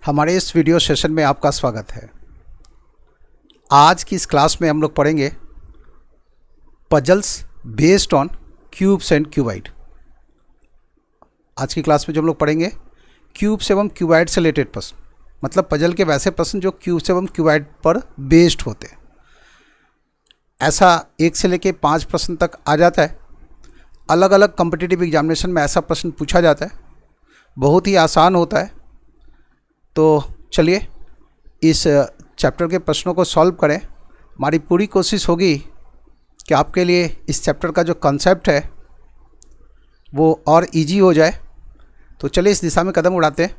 हमारे इस video session में आपका स्वागत है। आज की इस क्लास में हम लोग पढ़ेंगे puzzles based on cubes and cuboid. आज की क्लास में जो हम लोग पढ़ेंगे क्यूब्स एवं क्यूबाइड से रिलेटेड प्रश्न, मतलब पजल के वैसे प्रश्न जो क्यूब्स एवं क्यूबाइड पर बेस्ड होते हैं। ऐसा 1 से लेके 5 प्रश्न तक आ जाता है। अलग अलग कॉम्पिटिटिव एग्जामिनेशन में ऐसा प्रश्न पूछा जाता है, बहुत ही आसान होता है। तो चलिए इस चैप्टर के प्रश्नों को सॉल्व करें। हमारी पूरी कोशिश होगी कि आपके लिए इस चैप्टर का जो कॉन्सेप्ट है वो और इजी हो जाए। तो चलिए इस दिशा में कदम उड़ाते हैं।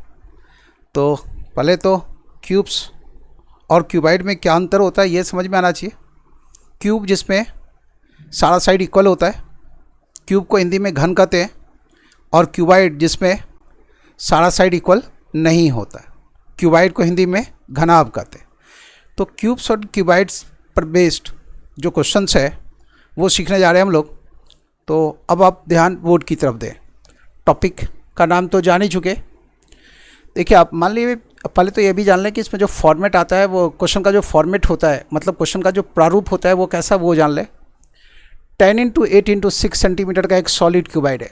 तो पहले तो क्यूब्स और क्यूबाइड में क्या अंतर होता है ये समझ में आना चाहिए। क्यूब जिसमें सारा साइड इक्वल होता है, क्यूब को हिंदी में घन कहते हैं, और क्यूबाइड जिसमें सारा साइड इक्वल नहीं होता है, क्यूबाइड को हिंदी में घनाभ कहते हैं। तो क्यूब्स और क्यूबाइड्स पर बेस्ड जो क्वेश्चंस है वो सीखने जा रहे हैं हम लोग। तो अब आप ध्यान बोर्ड की तरफ दें। टॉपिक का नाम तो जान ही चुके। देखिए, आप मान लीजिए पहले तो ये भी जान लें कि इसमें जो फॉर्मेट आता है वो क्वेश्चन का जो फॉर्मेट होता है, मतलब क्वेश्चन का जो प्रारूप होता है वो कैसा, वो जान लें। 10 × 8 × 6 सेंटीमीटर का एक सॉलिड क्यूबाइड है।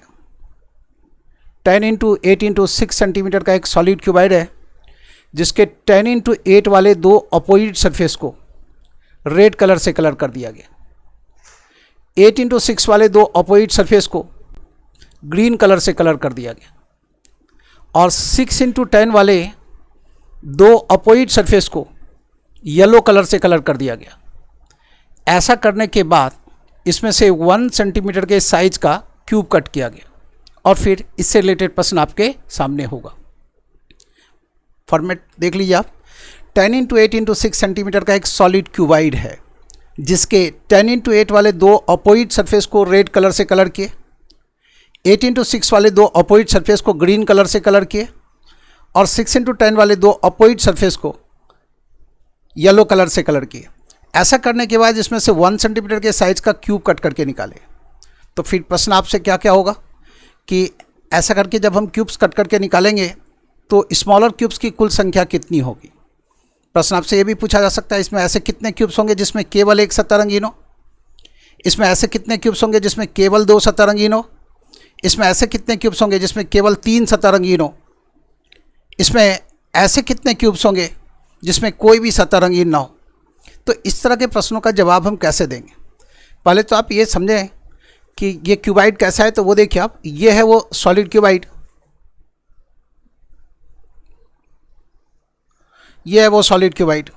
10 × 8 × 6 सेंटीमीटर का एक सॉलिड क्यूबाइड है जिसके 10 × 8 वाले दो अपोजिट सरफेस को रेड कलर से कलर कर दिया गया। 8 × 6 वाले दो अपोजिट सरफेस को ग्रीन कलर से कलर कर दिया गया, और 6 × 10 वाले दो अपोजिट सरफेस को येलो कलर से कलर कर दिया गया। ऐसा करने के बाद इसमें से 1 सेंटीमीटर के साइज का क्यूब कट किया गया, और फिर इससे रिलेटेड प्रश्न आपके सामने होगा। फॉर्मेट देख लीजिए आप। 10 × 8 × 6 सेंटीमीटर का एक सॉलिड क्यूबाइड है जिसके 10 × 8 वाले दो अपोजिट सरफेस को रेड कलर से कलर किए, 8 × 6 वाले दो अपोजिट सरफेस को ग्रीन कलर से कलर किए, और 6 × 10 वाले दो अपोजिट सरफेस को येलो कलर से कलर किए। ऐसा करने के बाद इसमें से 1 सेंटीमीटर के साइज का क्यूब कट करके निकाले। तो फिर प्रश्न आपसे क्या क्या होगा कि ऐसा करके जब हम क्यूब्स कट करके निकालेंगे तो स्मॉलर क्यूब्स की कुल संख्या कितनी होगी। प्रश्न आपसे ये भी पूछा जा सकता है, इसमें ऐसे कितने क्यूब्स होंगे जिसमें केवल एक सतह रंगीन हो, इसमें ऐसे कितने क्यूब्स होंगे जिसमें केवल 2 सतह रंगीन हो, इसमें ऐसे कितने क्यूब्स होंगे जिसमें केवल 3 सतह रंगीन हो, इसमें ऐसे कितने क्यूब्स होंगे जिसमें कोई भी सतह रंगीन ना हो। तो इस तरह के प्रश्नों का जवाब हम कैसे देंगे। पहले तो आप ये समझें कि ये क्यूबाइड कैसा है। तो वो देखिए आप, ये है वो सॉलिड क्यूबाइड, ये है वो सॉलिड क्यूबाइड।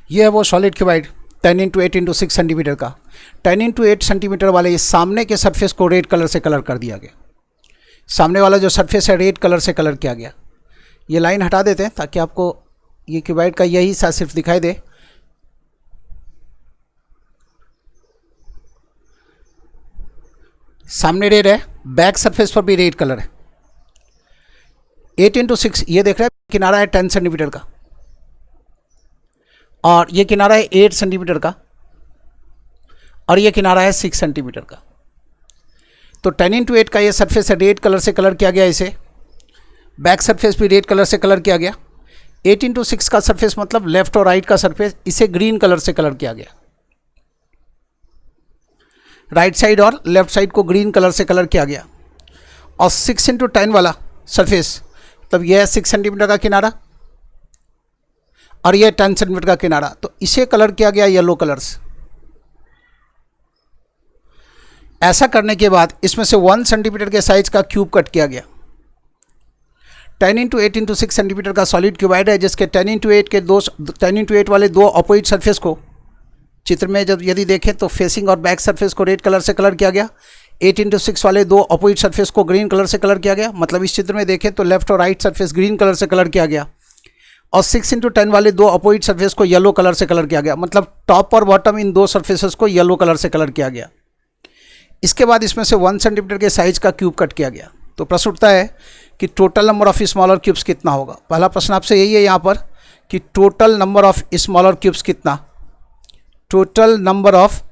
ये है वो सॉलिड क्यूबाइड 10 × 8 × 6 सेंटीमीटर का। 10 × 8 सेंटीमीटर वाले इस सामने के सरफेस को रेड कलर से कलर कर दिया गया। सामने वाला जो सरफेस है रेड कलर से कलर किया गया। ये लाइन हटा देते हैं ताकि आपको ये क्यूबाइड का यही हिस्सा सिर्फ दिखाई दे। सामने रेड है, बैक सरफेस पर भी रेड कलर है। 8 × 6 ये देख रहे हैं, किनारा है 10 सेंटीमीटर का, और ये किनारा है 8 सेंटीमीटर का, और ये किनारा है 6 सेंटीमीटर का। तो 10 × 8 का ये सरफेस है रेड कलर से कलर किया गया इसे, बैक सरफेस भी रेड कलर से कलर किया गया। 8x6 का सरफेस मतलब लेफ्ट और राइट का सरफेस, इसे ग्रीन कलर से कलर किया गया। राइट साइड और लेफ्ट साइड को ग्रीन कलर से कलर किया गया। और 6x10 वाला सरफेस मतलब यह 6 सेंटीमीटर का किनारा और यह 10 सेंटीमीटर का किनारा, तो इसे कलर किया गया येलो कलर से। ऐसा करने के बाद इसमें से 1 सेंटीमीटर के साइज का क्यूब कट किया गया। 10x8x6 सेंटीमीटर का सॉलिड क्यूबाइड है, जिसके 10x8 वाले दो अपोजिट सरफेस को चित्र में जब यदि देखें तो फेसिंग और बैक सरफेस को रेड कलर से कलर किया गया। 8x6 वाले दो अपोजिट सरफेस को ग्रीन कलर से कलर किया गया, मतलब इस चित्र में देखें तो लेफ्ट और राइट सरफेस ग्रीन कलर से कलर किया गया। और 6x10 वाले दो अपोजिट सरफेस को येलो कलर से कलर किया गया, मतलब टॉप और बॉटम इन दो सरफेसेस को येलो कलर से कलर किया गया। इसके बाद इसमें से 1 सेंटीमीटर के साइज का क्यूब कट किया गया। तो प्रश्न उठता है कि total number of smaller cubes कितना होगा। पहला प्रश्न आपसे यही है यहाँ पर कि total number of smaller cubes कितना, total number of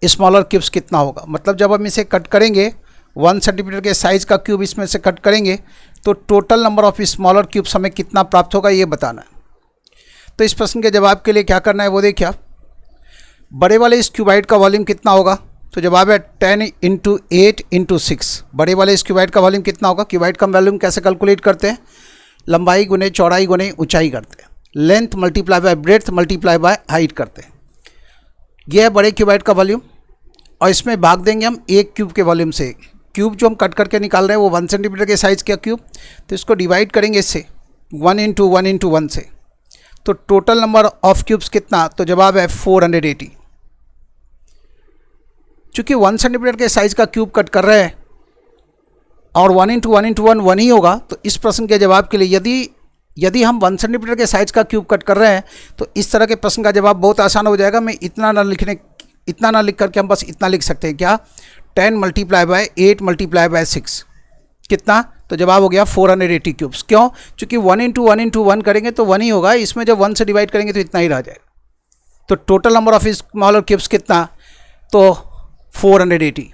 smaller cubes कितना होगा। मतलब जब हम इसे कट करेंगे 1 सेंटीमीटर के साइज का क्यूब इसमें से कट करेंगे तो total number of smaller cubes हमें कितना प्राप्त होगा ये बताना है। तो इस प्रश्न के जवाब के लिए क्या करना है वो देखिए आप। बड़े वाले इस क्यूबाइड का वॉल्यूम कितना होगा, तो जवाब है 10 × 8 × 6। बड़े वाले इस क्यूबाइड का वॉल्यूम कितना होगा। क्यूबाइड का वॉल्यूम कैसे कैलकुलेट करते हैं, लंबाई गुने चौड़ाई गुने ऊंचाई करते हैं, length multiply by breadth multiply by height करते हैं। यह है बड़े क्यूबाइड का वॉल्यूम और इसमें भाग देंगे हम एक क्यूब के वॉल्यूम से। क्यूब जो हम कट करके निकाल रहे हैं वो 1 सेंटीमीटर के साइज़ का क्यूब, तो इसको डिवाइड करेंगे इससे 1 × 1 × 1 से। तो टोटल नंबर ऑफ क्यूब्स कितना, तो जवाब है 480। चूँकि 1 सेंटीमीटर के साइज़ का क्यूब कट कर रहे हैं और 1 × 1 × 1 1 ही होगा, तो इस प्रश्न के जवाब के लिए यदि हम 1 सेंटीमीटर के साइज़ का क्यूब कट कर रहे हैं तो इस तरह के प्रश्न का जवाब बहुत आसान हो जाएगा। मैं इतना ना लिख करके हम बस इतना लिख सकते हैं क्या, 10 × 8 × 6 कितना, तो जवाब हो गया 480 क्यूब्स। क्यों, चूँकि 1 × 1 × 1 करेंगे तो 1 ही होगा, इसमें जब 1 से डिवाइड करेंगे तो इतना ही रह जाएगा। तो total number of smaller cubes कितना, तो 480।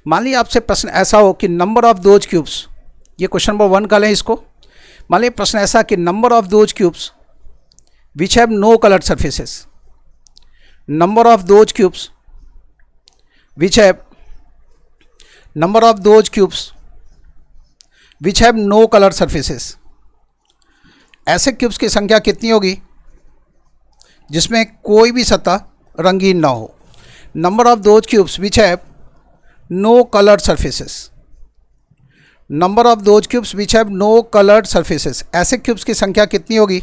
मान लीजिए आपसे प्रश्न ऐसा हो कि नंबर ऑफ दोज क्यूब्स, ये क्वेश्चन नंबर 1 का लें इसको। मान लीजिए प्रश्न ऐसा कि number of those cubes which have no coloured surfaces, number of those cubes which have no coloured surfaces. ऐसे क्यूब्स की संख्या कितनी होगी जिसमें कोई भी सतह रंगीन ना हो। Number of those cubes which have no coloured surfaces, number of those cubes which have no coloured surfaces. ऐसे क्यूब्स की संख्या कितनी होगी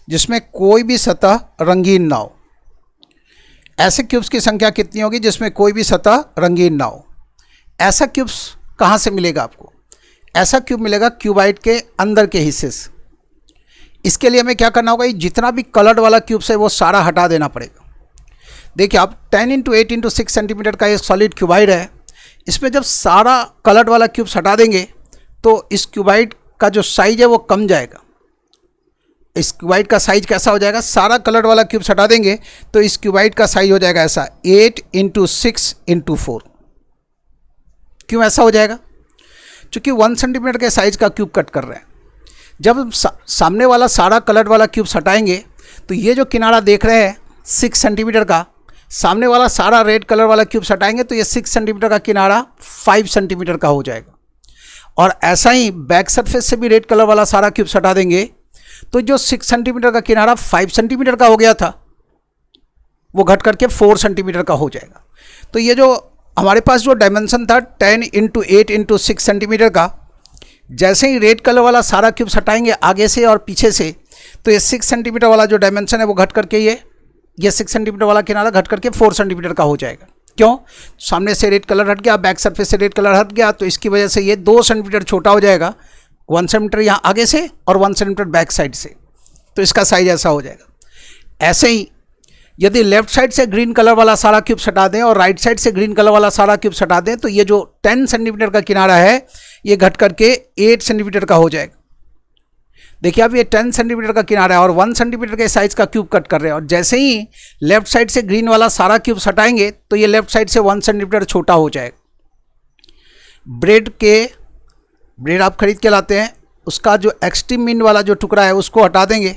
जिसमें कोई भी सतह रंगीन ना हो। ऐसे क्यूब्स की संख्या कितनी होगी जिसमें कोई भी सतह रंगीन ना हो। ऐसा क्यूब्स कहाँ से मिलेगा आपको, ऐसा क्यूब मिलेगा क्यूबाइड के अंदर के हिस्से से। इसके लिए हमें क्या करना होगा, जितना भी कलर्ड वाला क्यूब्स है वो सारा हटा देना पड़ेगा। देखिए आप 10 × 8 × 6 सेंटीमीटर का एक सॉलिड क्यूबाइड है, इसमें जब सारा कलर्ड वाला क्यूब्स हटा देंगे तो इस क्यूबाइड का जो साइज है वो कम जाएगा। इस क्यूबाइड का साइज कैसा हो जाएगा, सारा कलर्ड वाला क्यूब्स हटा देंगे तो इस क्यूबाइड का साइज हो जाएगा ऐसा 8 × 6 × 4। क्यों ऐसा हो जाएगा, क्योंकि 1 सेंटीमीटर के साइज का क्यूब कट कर रहे हैं। जब हम सामने वाला सारा कलर्ड वाला क्यूब्स हटाएंगे तो ये जो किनारा देख रहे हैं 6 सेंटीमीटर का, सामने वाला सारा रेड कलर वाला क्यूब्स हटाएंगे तो ये 6 सेंटीमीटर का किनारा 5 सेंटीमीटर का हो जाएगा। और ऐसा ही बैक सरफेस से भी रेड कलर वाला सारा क्यूब्स हटा देंगे तो जो 6 सेंटीमीटर का किनारा 5 सेंटीमीटर का हो गया था वो घट करके 4 सेंटीमीटर का हो जाएगा। तो ये जो हमारे पास जो डायमेंशन था 10 × 8 × 6 सेंटीमीटर का, जैसे ही रेड कलर वाला सारा क्यूब्स हटाएंगे आगे से और पीछे से तो ये 6 सेंटीमीटर वाला जो डायमेंशन है वो घट करके ये 6 सेंटीमीटर वाला किनारा घट करके 4 सेंटीमीटर का हो जाएगा। क्यों, सामने से रेड कलर हट गया, बैक सरफेस से रेड कलर हट गया, तो इसकी वजह से ये 2 सेंटीमीटर छोटा हो जाएगा। 1 सेंटीमीटर यहाँ आगे से और 1 सेंटीमीटर बैक साइड से, तो इसका साइज ऐसा हो जाएगा। ऐसे ही यदि लेफ्ट साइड से ग्रीन कलर वाला सारा क्यूब्स हटा दें और राइट साइड से ग्रीन कलर वाला सारा क्यूब्स हटा दें तो ये जो 10 सेंटीमीटर का किनारा है ये घट करके 8 सेंटीमीटर का हो जाएगा। देखिए अब ये 10 सेंटीमीटर का किनारा है और 1 सेंटीमीटर के साइज का क्यूब कट कर रहे हैं, और जैसे ही लेफ्ट साइड से ग्रीन वाला सारा क्यूब्स हटाएंगे तो ये लेफ्ट साइड से 1 सेंटीमीटर छोटा हो जाएगा। ब्रेड के ब्रेड आप खरीद के लाते हैं, उसका जो एक्सट्रीम मिड वाला जो टुकड़ा है उसको हटा देंगे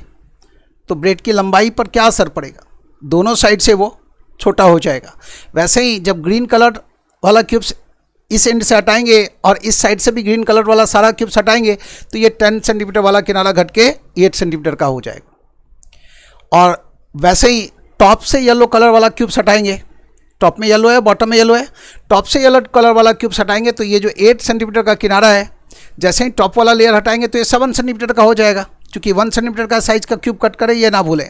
तो ब्रेड की लंबाई पर क्या असर पड़ेगा, दोनों साइड से वो छोटा हो जाएगा। वैसे ही जब ग्रीन कलर वाला क्यूब्स इस एंड से हटाएंगे और इस साइड से भी ग्रीन कलर वाला सारा क्यूब्स हटाएंगे तो ये 10 सेंटीमीटर वाला किनारा घट के 8 सेंटीमीटर का हो जाएगा। और वैसे ही टॉप से येलो कलर वाला क्यूब्स हटाएंगे, टॉप में येलो है बॉटम में येलो है, टॉप से येलो कलर वाला क्यूब्स हटाएंगे तो ये जो 8 सेंटीमीटर का किनारा है, जैसे ही टॉप वाला लेयर हटाएंगे तो ये 7 सेंटीमीटर का हो जाएगा, क्योंकि 1 सेंटीमीटर का साइज का क्यूब कट करें ये ना भूलें।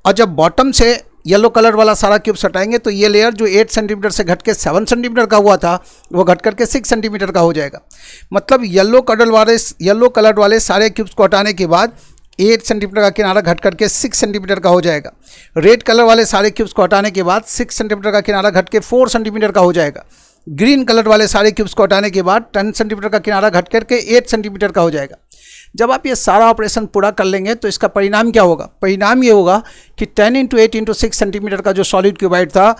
और जब बॉटम से येलो कलर वाला सारा क्यूब्स हटाएंगे तो ये लेयर जो 8 सेंटीमीटर से घट के 7 सेंटीमीटर का हुआ था वो घट करके 6 सेंटीमीटर का हो जाएगा। मतलब येलो कलर वाले सारे क्यूब्स को हटाने के बाद 8 सेंटीमीटर का किनारा घट करके 6 सेंटीमीटर का हो जाएगा। रेड कलर वाले सारे क्यूब्स को हटाने के बाद 6 सेंटीमीटर का किनारा घट के 4 सेंटीमीटर का हो जाएगा। ग्रीन कलर वाले सारे क्यूब्स को हटाने के बाद 10 सेंटीमीटर का किनारा घट करके 8 सेंटीमीटर का हो जाएगा। जब आप ये सारा ऑपरेशन पूरा कर लेंगे तो इसका परिणाम क्या होगा, परिणाम ये होगा कि 10 × 8 × 6 सेंटीमीटर का जो सॉलिड क्यूबाइड था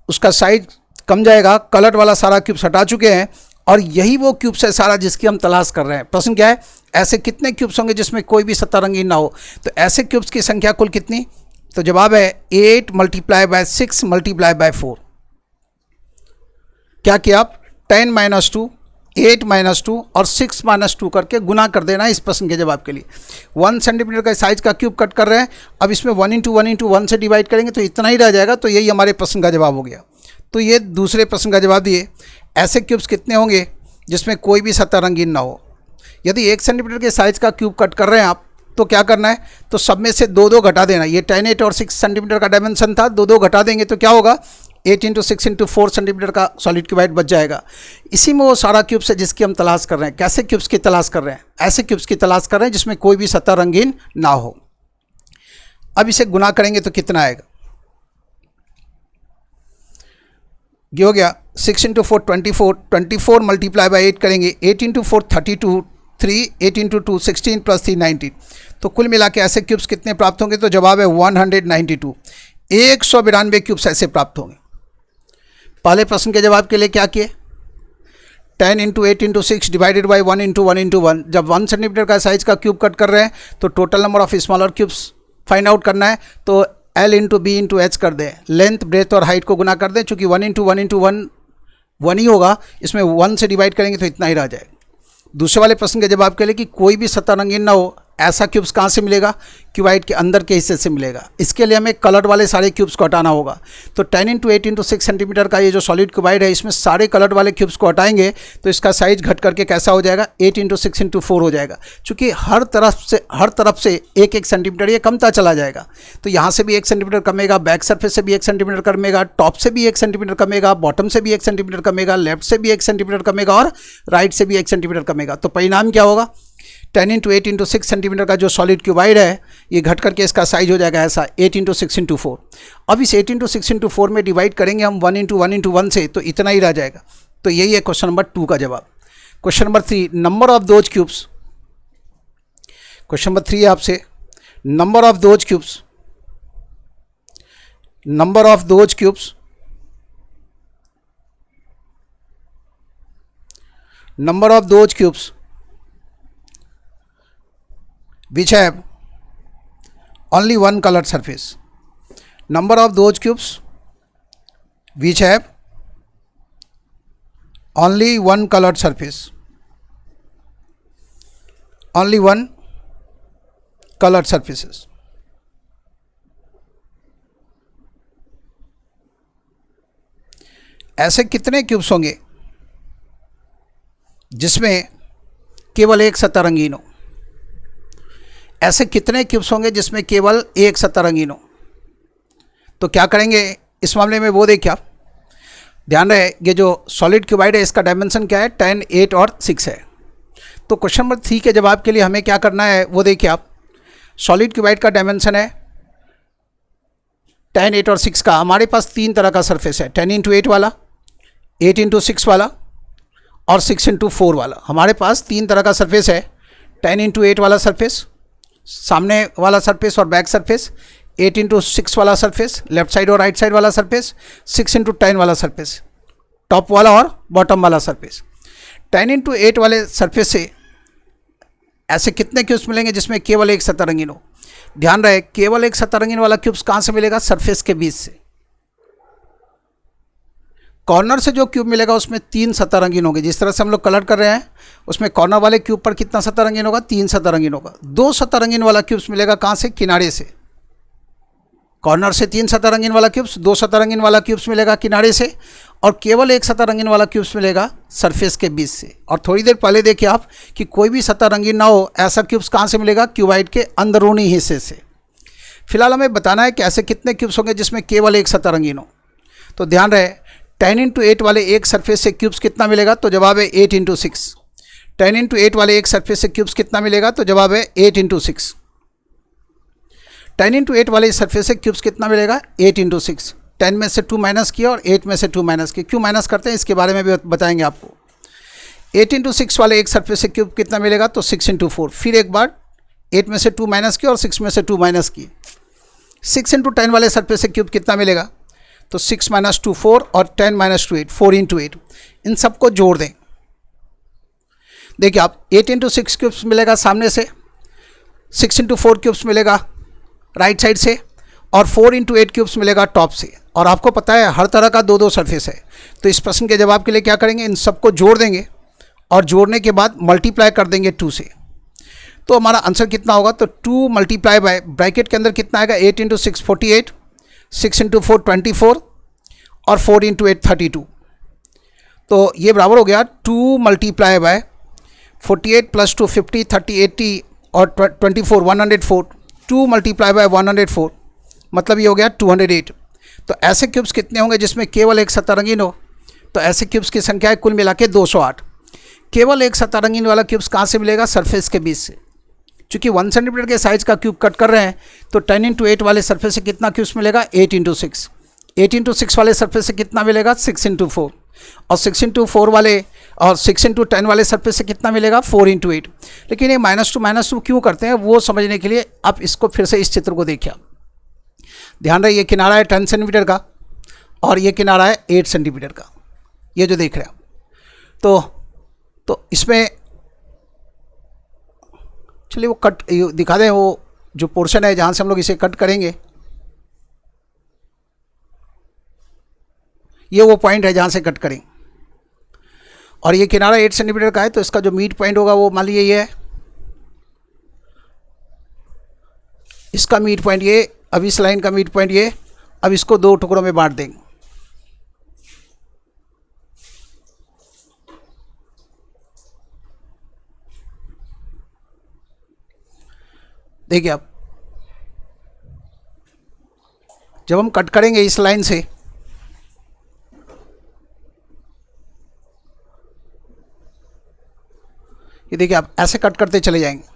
उसका साइज कम जाएगा, कलर वाला सारा क्यूब्स हटा चुके हैं और यही वो क्यूब्स है सारा जिसकी हम तलाश कर रहे हैं। प्रश्न क्या है, ऐसे कितने क्यूब्स होंगे जिसमें कोई भी सतह रंगीन ना हो। तो ऐसे क्यूब्स की संख्या कुल कितनी, तो जवाब है 8 × 6 × 4। क्या किया आप, 10 - 2, 8 - 2 और 6 - 2 करके गुना कर देना इस प्रश्न के जवाब के लिए। 1 सेंटीमीटर का साइज का क्यूब कट कर रहे हैं, अब इसमें 1 × 1 × 1 से डिवाइड करेंगे तो इतना ही रह जाएगा, तो यही हमारे प्रश्न का जवाब हो गया। तो ये दूसरे प्रश्न का जवाब दिए, ऐसे क्यूब्स कितने होंगे जिसमें कोई भी सतह रंगीन ना हो। यदि 1 सेंटीमीटर के साइज का क्यूब कट कर रहे हैं आप तो क्या करना है, तो सब में से 2 घटा देना। ये 10, 8 और 6 सेंटीमीटर का डायमेंशन था, 2 घटा देंगे तो क्या होगा, 8 × 6 × 4 सेंटीमीटर का सॉलिड क्यूबाइड बच जाएगा। इसी में वो सारा क्यूब्स है जिसकी हम तलाश कर रहे हैं। कैसे क्यूब्स की तलाश कर रहे हैं, ऐसे क्यूब्स की तलाश कर रहे हैं जिसमें कोई भी सतह रंगीन ना हो। अब इसे गुना करेंगे तो कितना आएगा, ये हो गया 6 × 4 24, 24 × 8 करेंगे, 8 × 4 32, 3, 8 × 2 16 + 3 19। तो कुल मिला के ऐसे क्यूब्स कितने प्राप्त होंगे, तो जवाब है 192, 192 क्यूब्स ऐसे प्राप्त होंगे। पहले प्रश्न के जवाब के लिए क्या किए, 10 × 8 × 6 डिवाइडेड बाई 1 × 1 × 1। जब 1 सेंटीमीटर का साइज का क्यूब कट कर रहे हैं तो total number of smaller cubes find out करना है, तो L × B × H कर दें, लेंथ ब्रेथ और हाइट को गुना कर दें, चूँकि 1 × 1 × 1 1 ही होगा, इसमें 1 से डिवाइड करेंगे तो इतना ही रह जाएगा। दूसरे वाले प्रश्न के जवाब के लिए कि कोई भी सतह रंगीन ना हो, ऐसा क्यूब्स कहाँ से मिलेगा, क्यूबाइड के अंदर के हिस्से से मिलेगा। इसके लिए हमें कलर वाले सारे क्यूब्स को हटाना होगा। तो 10 × 8 × 6 सेंटीमीटर का ये जो सॉलिड क्यूबाइड है इसमें सारे कलर वाले क्यूब्स को हटाएंगे तो इसका साइज घट करके कैसा हो जाएगा, 8 × 6 × 4 हो जाएगा। चूँकि हर तरफ से 1 सेंटीमीटर ये कमता चला जाएगा, तो यहाँ से भी 1 सेंटीमीटर कमेगा, बैक सरफेस से भी 1 सेंटीमीटर कमेगा, टॉप से भी 1 सेंटीमीटर कमेगा, बॉटम से भी 1 सेंटीमीटर कमेगा, लेफ्ट से भी 1 सेंटीमीटर कमेगा और राइट से भी 1 सेंटीमीटर कमेगा। तो परिणाम क्या होगा, 10 × 8 × 6 सेंटीमीटर का जो सॉलिड क्यूबाइड है ये घट करके इसका साइज हो जाएगा ऐसा 8 × 6 × 4। अब इस 8 × 6 × 4 में डिवाइड करेंगे हम 1 × 1 × 1 से, तो इतना ही रह जाएगा। तो यही है क्वेश्चन नंबर 2 का जवाब। Question number 3, number of those cubes. Question number 3 है आपसे, number of those cubes, number of those cubes, number of those cubes which have only one colored surface. Number of those cubes which have only one colored surface. Only one colored surfaces. ऐसे कितने cubes होंगे जिसमें केवल एक सतह रंगीन हो। ऐसे कितने क्यूब्स होंगे जिसमें केवल एक सतह रंगीन हो। तो क्या करेंगे इस मामले में वो देखिए आप, ध्यान रहे ये जो सॉलिड क्यूबाइड है इसका डायमेंशन क्या है, 10, 8 और 6 है। तो क्वेश्चन नंबर 3 के जवाब के लिए हमें क्या करना है वो देखिए आप, सॉलिड क्यूबाइड का डायमेंशन है 10, 8 और 6 का। हमारे पास 3 तरह का सरफेस है, 10 × 8 वाला, 8 × 6 वाला और 6 × 4 वाला। हमारे पास 3 तरह का सरफेस है, 10 × 8 वाला सरफेस, सामने वाला सरफेस और बैक सरफेस, 8 × 6 वाला सरफेस, लेफ्ट साइड और राइट साइड वाला सरफेस, 6 × 10 वाला सरफेस, टॉप वाला और बॉटम वाला सरफेस। 10 × 8 वाले सरफेस से ऐसे कितने क्यूब्स मिलेंगे जिसमें केवल एक सतह रंगीन हो? ध्यान रहे, केवल एक सतह रंगीन वाला क्यूब्स कहाँ से मिलेगा? सरफेस के बीच से। कॉर्नर से जो क्यूब मिलेगा उसमें 3 सतह रंगीन होंगे। जिस तरह से हम लोग कलर कर रहे हैं उसमें कॉर्नर वाले क्यूब पर कितना सतह रंगीन होगा? 3 सतह रंगीन होगा। 2 सतह रंगीन वाला क्यूब्स मिलेगा कहाँ से? किनारे से। कॉर्नर से 3 सतह रंगीन वाला क्यूब्स, 2 सतह रंगीन वाला क्यूब्स मिलेगा किनारे से, और केवल एक सतह रंगीन वाला क्यूब्स मिलेगा सरफेस के बीच से। और थोड़ी देर पहले देखिए आप कि कोई भी सतह रंगीन ना हो ऐसा क्यूब्स कहाँ से मिलेगा? क्यूबाइड के अंदरूनी हिस्से से। फिलहाल हमें बताना है कि ऐसे कितने क्यूब्स होंगे जिसमें केवल एक सतह रंगीन हो। तो ध्यान रहे, 10 × 8 वाले एक सरफेस से क्यूब्स कितना मिलेगा? तो जवाब है 8 × 6। 10 × 8 वाले एक सरफेस से क्यूब्स कितना मिलेगा? तो जवाब है 8 × 6। 10 × 8 वाले सरफेस से क्यूब्स कितना मिलेगा? 8 × 6। 10 में से 2 माइनस किया और 8 में से 2 माइनस किया। क्यों माइनस करते हैं इसके बारे में भी बताएंगे आपको। 8 × 6 वाले एक सरफेस से क्यूब कितना मिलेगा? तो 6 × 4। फिर एक बार 8 में से 2 माइनस किया और 6 में से 2 माइनस किए। 6 × 10 वाले सरफेस से क्यूब कितना मिलेगा? तो 6 - 2 4 और 10 - 2 8, 4 × 8। इन सबको जोड़ दें। देखिए आप 8 × 6 क्यूब्स मिलेगा सामने से, 6 × 4 क्यूब्स मिलेगा राइट साइड से, और 4 × 8 क्यूब्स मिलेगा टॉप से। और आपको पता है हर तरह का 2-2 सरफेस है। तो इस प्रश्न के जवाब के लिए क्या करेंगे? इन सबको जोड़ देंगे और जोड़ने के बाद मल्टीप्लाई कर देंगे 2 से। तो हमारा आंसर कितना होगा? तो 2 × ब्रैकेट के अंदर कितना आएगा? 8 × 6 48, 6 × 4 24 और 4 × 8 32। तो ये बराबर हो गया 2 × 48 + 2 50 30 80 और 24 104। 2 × 104 मतलब ये हो गया 208। तो ऐसे क्यूब्स कितने होंगे जिसमें केवल एक सतह रंगीन हो? तो ऐसे क्यूब्स की संख्या है कुल मिला के 208। केवल एक सतह रंगीन वाला क्यूब्स कहाँ से मिलेगा? सरफेस के बीच से। चूँकि 1 सेंटीमीटर के साइज़ का क्यूब कट कर रहे हैं तो 10 × 8 वाले सरफेस से कितना क्यूब्स मिलेगा? 8 × 6। 8 × 6 वाले सरफेस से कितना मिलेगा? 6 × 4। और 6 × 4 वाले और 6 × 10 वाले सरफेस से कितना मिलेगा? 4 × 8। लेकिन ये -2 क्यों करते हैं वो समझने के लिए आप इसको फिर से इस चित्र को देखिए। ध्यान रहे, ये किनारा है 10 सेंटीमीटर का और ये किनारा है 8 सेंटीमीटर का, ये जो देख रहे हैं आप। तो इसमें चलिए वो कट दिखा दें, वो जो पोर्शन है जहाँ से हम लोग इसे कट करेंगे, ये वो पॉइंट है जहाँ से कट करेंगे। और ये किनारा 8 सेंटीमीटर का है तो इसका जो मीड पॉइंट होगा वो मान लीजिए ये है, इसका मीड पॉइंट ये, अब इस लाइन का मीड पॉइंट ये। अब इसको 2 टुकड़ों में बांट देंगे। देखिए अब जब हम कट करेंगे इस लाइन से, ये देखिए आप ऐसे कट करते चले जाएंगे।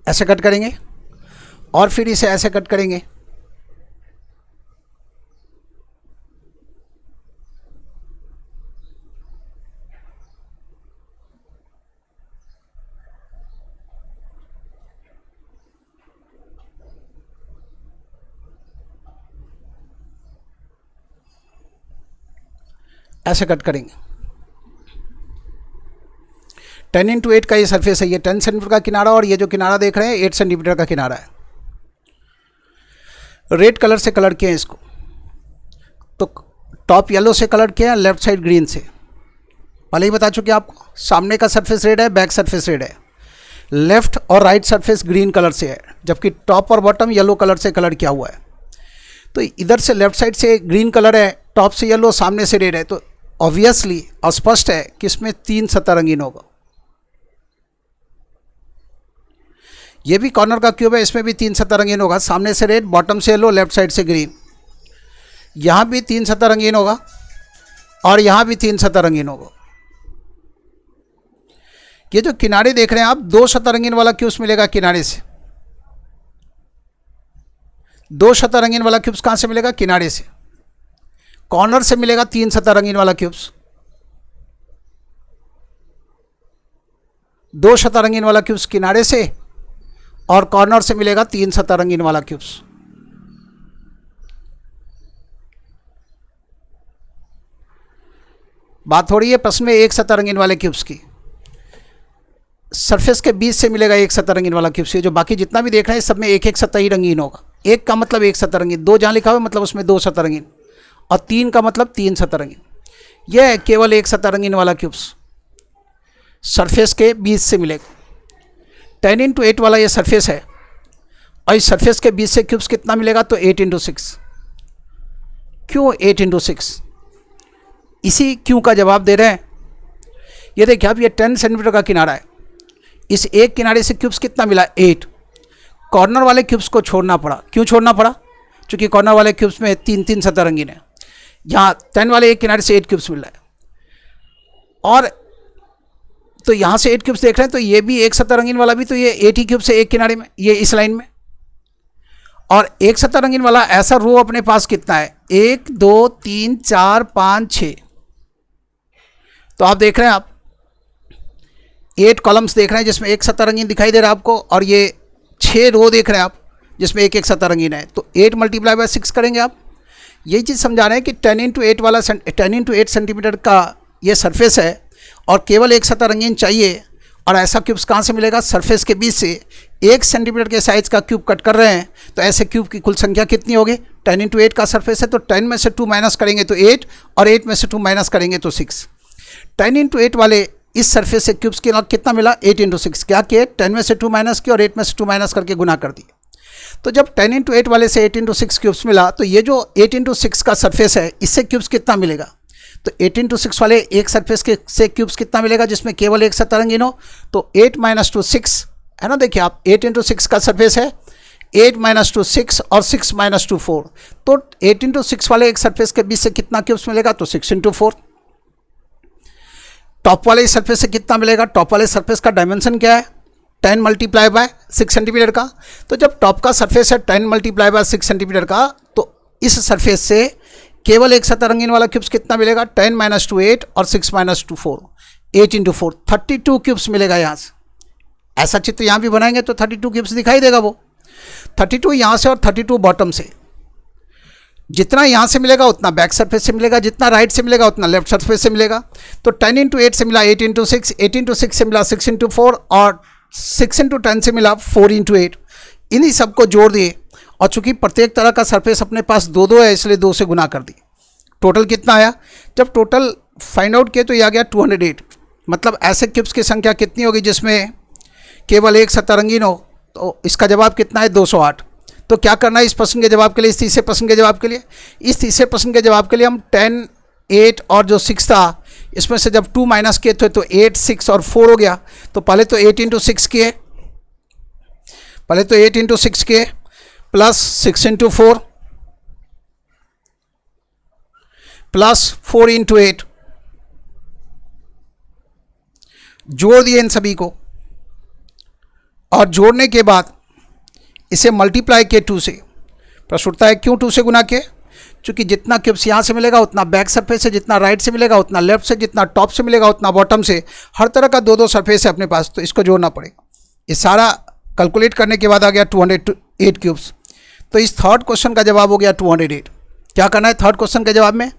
ऐसे कट करेंगे और फिर इसे ऐसे कट करेंगे। ऐसे कट करेंगे। 10 × 8 का ये सरफेस है, ये 10 सेंटीमीटर का किनारा और ये जो किनारा देख रहे हैं 8 सेंटीमीटर का किनारा है। रेड कलर से कलर किए हैं इसको, तो टॉप येलो से कलर किया, लेफ्ट साइड ग्रीन से। पहले ही बता चुके आपको, सामने का सरफेस रेड है, बैक सरफेस रेड है, लेफ्ट और राइट सरफेस ग्रीन कलर से है, जबकि टॉप और बॉटम येलो कलर से कलर किया हुआ है। तो इधर से लेफ्ट साइड से ग्रीन कलर है, टॉप से येलो, सामने से रेड है, तो ऑब्वियसली स्पष्ट है कि इसमें 3 सतह रंगीन होगा। ये भी कॉर्नर का क्यूब है, इसमें भी 3 सतह रंगीन होगा, सामने से रेड, बॉटम से येलो, लेफ्ट साइड से ग्रीन। यहाँ भी 3 सतह रंगीन होगा और यहाँ भी 3 सतह रंगीन होगा। ये जो किनारे देख रहे हैं आप, 2 सतह रंगीन वाला क्यूब्स मिलेगा किनारे से। 2 सतह रंगीन वाला क्यूब्स कहाँ से मिलेगा? किनारे से। कॉर्नर से मिलेगा 3 सतह रंगीन वाला क्यूब्स। 2 सतह रंगीन वाला क्यूब्स किनारे से और कॉर्नर से मिलेगा 3 सतह रंगीन वाला क्यूब्स। बात हो रही है प्रश्न में एक सतह रंगीन वाले क्यूब्स की। सरफेस के बीच से मिलेगा एक सतह रंगीन वाला क्यूब से। जो बाकी जितना भी देख रहे हैं सब में एक एक सतह ही रंगीन होगा। एक का मतलब एक सतह रंगीन, दो जहाँ लिखा हुआ मतलब उसमें दो सतह रंगीन, और तीन का मतलब तीन सतह रंगीन। यह है केवल एक सतह रंगीन वाला क्यूब्स सरफेस के बीच से मिलेगा। 10x8 वाला ये सरफेस है और इस सरफेस के बीच से क्यूब्स कितना मिलेगा तो 8x6। क्यों 8x6? इसी क्यों का जवाब दे रहे हैं। ये देखिए अब ये 10 सेंटीमीटर का किनारा है, इस एक किनारे से क्यूब्स कितना मिला 8। कॉर्नर वाले क्यूब्स को छोड़ना पड़ा। क्यों छोड़ना पड़ा? क्योंकि कॉर्नर वाले क्यूब्स में तीन तीन सतह रंगीन है। यहाँ 10 वाले एक किनारे से 8 क्यूब्स मिल रहा है, और तो यहाँ से 8 क्यूब्स देख रहे हैं तो ये भी एक सतह रंगीन वाला भी तो ये 8 ही क्यूब्स है एक किनारे में, ये इस लाइन में। और एक सतह रंगीन वाला ऐसा रो अपने पास कितना है 1 2 3 4 5 6। तो आप देख रहे हैं, आप 8 कॉलम्स देख रहे हैं जिसमें एक सतह रंगीन दिखाई दे रहा है आपको, और ये 6 रो देख रहे हैं आप जिसमें एक एक सतह रंगीन है। तो 8 × 6 करेंगे आप। यही चीज़ समझा रहे हैं कि 10x8 वाला 10x8 सेंटीमीटर का ये सरफेस है और केवल एक सतह रंगीन चाहिए। और ऐसा क्यूब्स कहाँ से मिलेगा? सरफेस के बीच से। 1 सेंटीमीटर के साइज़ का क्यूब कट कर रहे हैं तो ऐसे क्यूब की कुल संख्या कितनी होगी? 10x8 का सरफेस है तो 10 में से 2 माइनस करेंगे तो 8, और 8 में से 2 माइनस करेंगे तो 6। 10x8 वाले इस सरफेस से क्यूब्स की कितना मिला 8x6। क्या किए? 10 में से 2 माइनस किया और 8 में से 2 माइनस करके गुना कर दिए। तो जब 10x8 वाले से 8x6 क्यूब्स मिला तो ये जो 8x6 का सरफेस है इससे क्यूब्स कितना मिलेगा? तो 8x6 वाले एक सरफेस के से क्यूब्स कितना मिलेगा जिसमें केवल एक सतह रंगीन हो? तो 8 - 2 6 है ना। देखिए आप 8x6 का सरफेस है, 8 - 2 6 और 6 - 2 4। तो 8x6 वाले एक सरफेस के बीच से कितना क्यूब्स मिलेगा? तो 6 × 4। टॉप वाले सरफेस से कितना मिलेगा? टॉप वाले सरफेस का डायमेंशन क्या है? 10 × 6 सेंटीमीटर का। तो जब टॉप का सरफेस है 10 × 6 सेंटीमीटर का, तो इस सरफेस से केवल एक सतह रंगीन वाला क्यूब्स कितना मिलेगा? 10 - 2 8 और 6 - 2 4, 8 × 4 32 क्यूब्स मिलेगा यहाँ से। ऐसा चित्र यहाँ भी बनाएंगे तो 32 क्यूब्स दिखाई देगा। वो 32 यहाँ से और 32 बॉटम से। जितना यहाँ से मिलेगा उतना बैक सरफेस से मिलेगा, जितना राइट से मिलेगा उतना लेफ्ट सरफेस से मिलेगा। तो 10 × 8 से मिला 8 × 6, 8 × 6 से मिला 6 × 4, और 6 × 10 से मिला 4 × 8। इन्हीं सबको जोड़ दिए, और चूंकि प्रत्येक तरह का सरफेस अपने पास 2 है इसलिए 2 से गुना कर दिए। टोटल कितना आया? जब टोटल फाइंड आउट किए तो ये आ गया 208। मतलब ऐसे क्यूब्स की संख्या कितनी होगी जिसमें केवल एक सतह रंगीन हो? तो इसका जवाब कितना है? 208। तो क्या करना है इस प्रश्न के जवाब के लिए, इस तीसरे प्रश्न के जवाब के लिए? इस तीसरे प्रश्न के जवाब के लिए हम 10 8 और जो 6 था इसमें से जब 2 माइनस किए थे तो 8 6 और 4 हो गया। तो पहले तो 8 × 6 किए, पहले तो 8 × 6 किए प्लस 6 × 4 प्लस 4 × 8, जोड़ दिए इन सभी को, और जोड़ने के बाद इसे मल्टीप्लाई किए 2 से। प्रश्न उठता है क्यों 2 से गुना किए? क्योंकि जितना क्यूब्स यहाँ से मिलेगा उतना बैक सरफेस से, जितना राइट से मिलेगा उतना लेफ्ट से, जितना टॉप से मिलेगा उतना बॉटम से। हर तरह का 2 सरफेस है अपने पास, तो इसको जोड़ना पड़ेगा। ये सारा कैलकुलेट करने के बाद आ गया 208 क्यूब्स। तो इस थर्ड क्वेश्चन का जवाब हो गया 208। क्या करना है थर्ड क्वेश्चन के जवाब में?